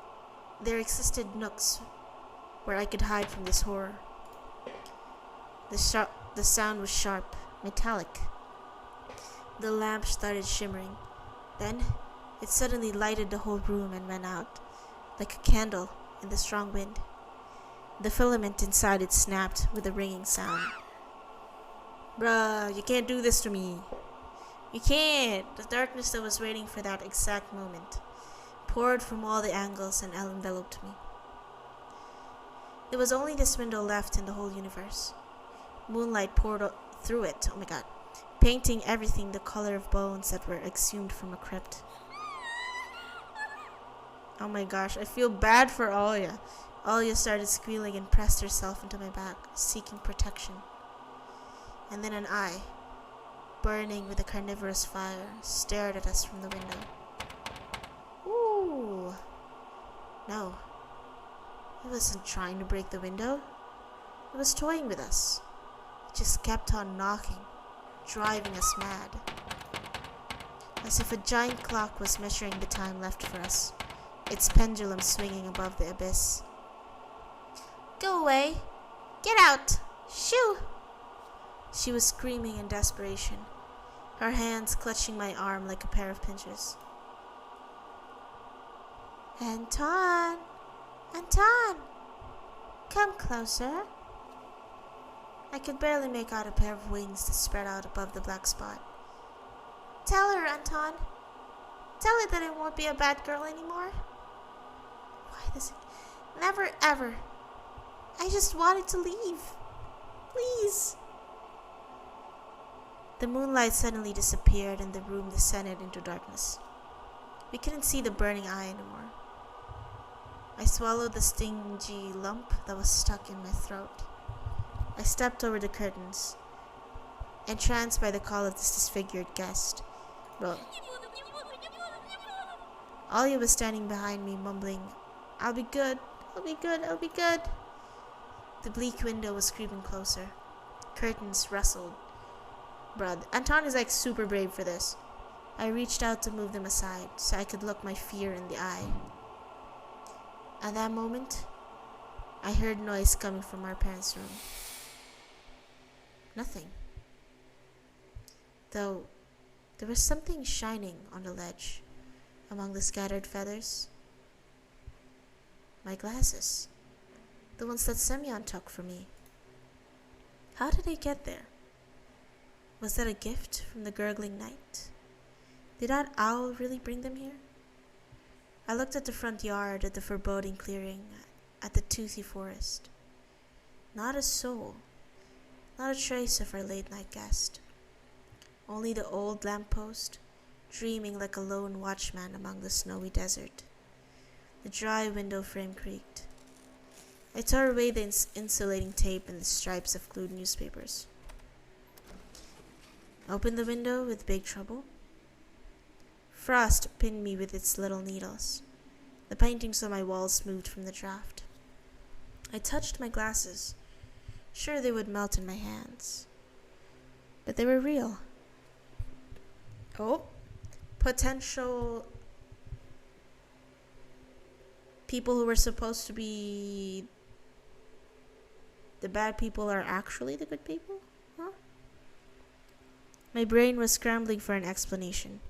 there existed nooks where I could hide from this horror. The sound was sharp, metallic. The lamp started shimmering. Then, it suddenly lighted the whole room and went out, like a candle in the strong wind. The filament inside it snapped with a ringing sound. Bruh, you can't do this to me. You can't! The darkness that was waiting for that exact moment poured from all the angles and enveloped me. There was only this window left in the whole universe. Moonlight poured through it, oh my god, painting everything the color of bones that were exhumed from a crypt. Oh my gosh, I feel bad for Alia. Alia started squealing and pressed herself into my back, seeking protection. And then an eye, burning with a carnivorous fire, stared at us from the window. Ooh. No. It wasn't trying to break the window. It was toying with us. It just kept on knocking, driving us mad. As if a giant clock was measuring the time left for us, its pendulum swinging above the abyss. Go away! Get out! Shoo! She was screaming in desperation, her hands clutching my arm like a pair of pincers. Anton! Anton! Come closer. I could barely make out a pair of wings that spread out above the black spot. Tell her, Anton. Tell her that I won't be a bad girl anymore. Why does it... Never ever. I just wanted to leave. Please. The moonlight suddenly disappeared and the room descended into darkness. We couldn't see the burning eye anymore. I swallowed the stingy lump that was stuck in my throat. I stepped over the curtains, entranced by the call of this disfigured guest. But Alia was standing behind me, mumbling, I'll be good, I'll be good, I'll be good. The bleak window was creeping closer. Curtains rustled. Bruh, Anton is like super brave for this. I reached out to move them aside so I could look my fear in the eye. At that moment, I heard noise coming from our parents' room. Nothing. Though, there was something shining on the ledge among the scattered feathers. My glasses. The ones that Semyon took from me. How did they get there? Was that a gift from the gurgling night? Did that owl really bring them here? I looked at the front yard, at the foreboding clearing, at the toothy forest. Not a soul, not a trace of our late-night guest. Only the old lamppost, dreaming like a lone watchman among the snowy desert. The dry window frame creaked. I tore away the insulating tape and the stripes of glued newspapers. Opened the window with big trouble. Frost pinned me with its little needles. The paintings on my walls moved from the draft. I touched my glasses, sure they would melt in my hands. But they were real. Oh, potential people who were supposed to be the bad people are actually the good people? Huh? My brain was scrambling for an explanation.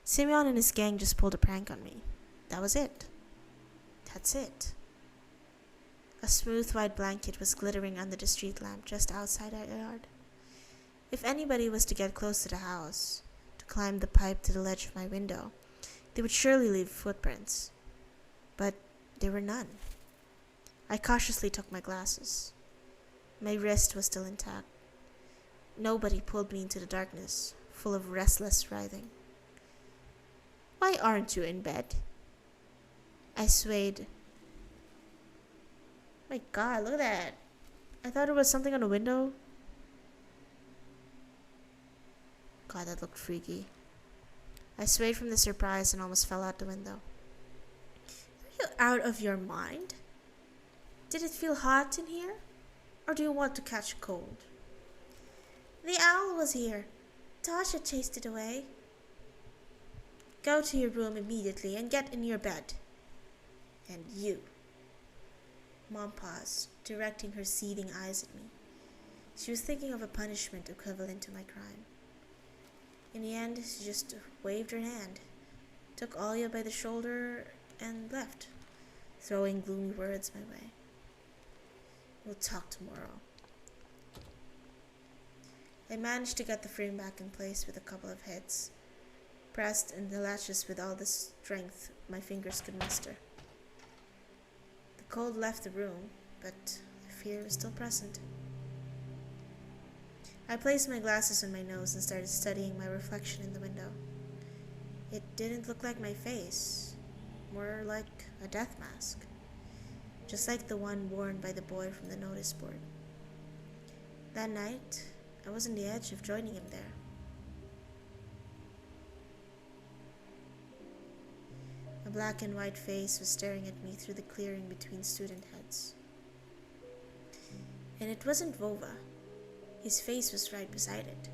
Simeon and his gang just pulled a prank on me. That was it. That's it. A smooth white blanket was glittering under the street lamp just outside our yard. If anybody was to get close to the house, to climb the pipe to the ledge of my window, they would surely leave footprints. But there were none. I cautiously took my glasses. My wrist was still intact. Nobody pulled me into the darkness, full of restless writhing. Why aren't you in bed? I swayed. My God, look at that. I thought it was something on the window. God, that looked freaky. I swayed from the surprise and almost fell out the window. Are you out of your mind? Did it feel hot in here? Or do you want to catch a cold? The owl was here. Tasha chased it away. Go to your room immediately and get in your bed. And you. Mom paused, directing her seething eyes at me. She was thinking of a punishment equivalent to my crime. In the end, she just waved her hand, took Alia by the shoulder, and left, throwing gloomy words my way. We'll talk tomorrow. I managed to get the frame back in place with a couple of hits, pressed in the latches with all the strength my fingers could muster. The cold left the room, but the fear was still present. I placed my glasses on my nose and started studying my reflection in the window. It didn't look like my face, more like a death mask, just like the one worn by the boy from the notice board. That night, I was on the edge of joining him there. A black and white face was staring at me through the clearing between student heads. And it wasn't Vova. His face was right beside it.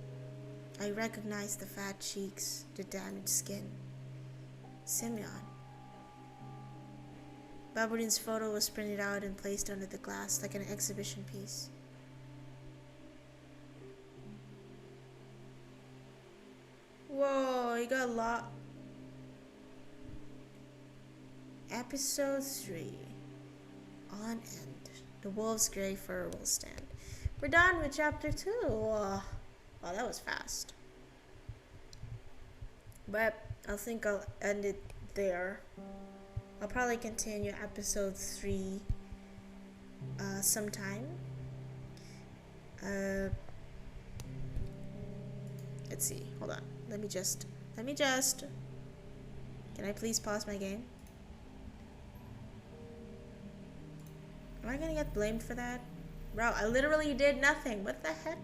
I recognized the fat cheeks, the damaged skin. Simeon. Baburin's photo was printed out and placed under the glass like an exhibition piece. Whoa, he got a lot. Episode 3. On end. The wolf's gray fur will stand. We're done with chapter 2. Wow, that was fast. But I think I'll end it there. I'll probably continue episode 3 sometime. Let's see. Hold on. Let me just. Can I please pause my game? Am I gonna get blamed for that? Bro, I literally did nothing. What the heck?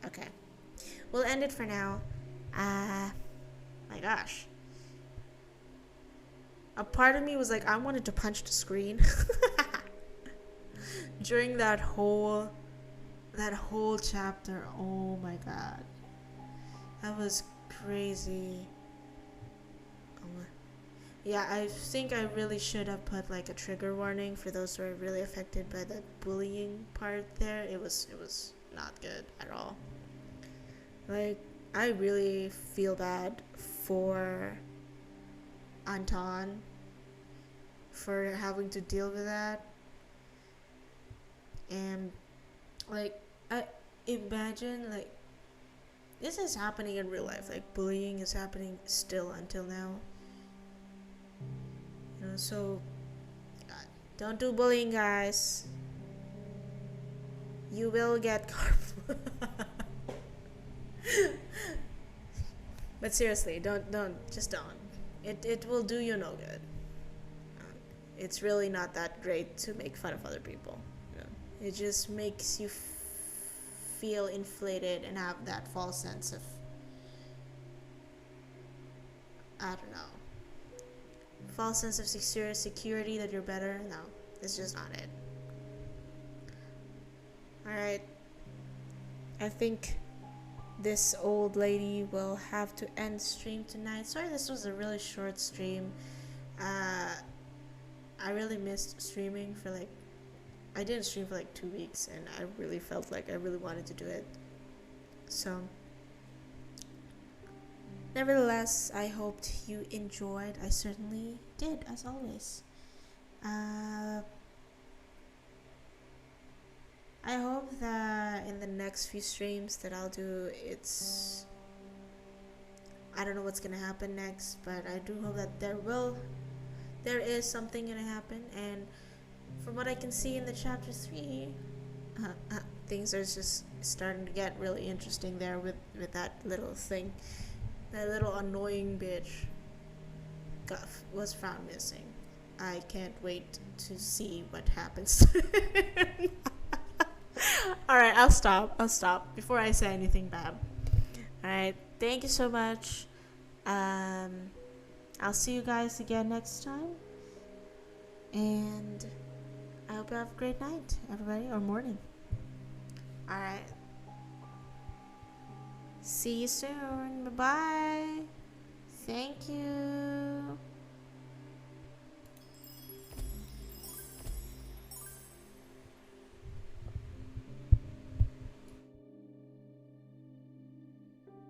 Okay. We'll end it for now. My gosh. A part of me was like, I wanted to punch the screen. During that whole chapter. Oh my God. That was crazy. Yeah, I think I really should have put like a trigger warning for those who are really affected by the bullying part there. It was not good at all. Like, I really feel bad for Anton for having to deal with that. And like, I imagine like this is happening in real life. Like, bullying is happening still until now. You know, so don't do bullying, guys. You will get karma. But seriously, don't. It will do you no good. It's really not that great to make fun of other people. You know? It just makes you feel inflated and have that false sense of, I don't know, false sense of security that you're better. No, it's just not it. Alright, I think this old lady will have to end stream tonight. Sorry, this was a really short stream. I really missed streaming for like I didn't stream for like 2 weeks, and I really felt like I really wanted to do it. So, nevertheless, I hoped you enjoyed. I certainly did, as always. I hope that in the next few streams that I'll do, I don't know what's gonna happen next, but I do hope that there is something gonna happen. And from what I can see in the chapter 3, things are just starting to get really interesting there with that little thing. That little annoying bitch was found missing. I can't wait to see what happens. Alright, I'll stop before I say anything bad. Alright, thank you so much. I'll see you guys again next time. And I hope you have a great night, everybody, or morning. Alright. See you soon. Bye-bye. Thank you.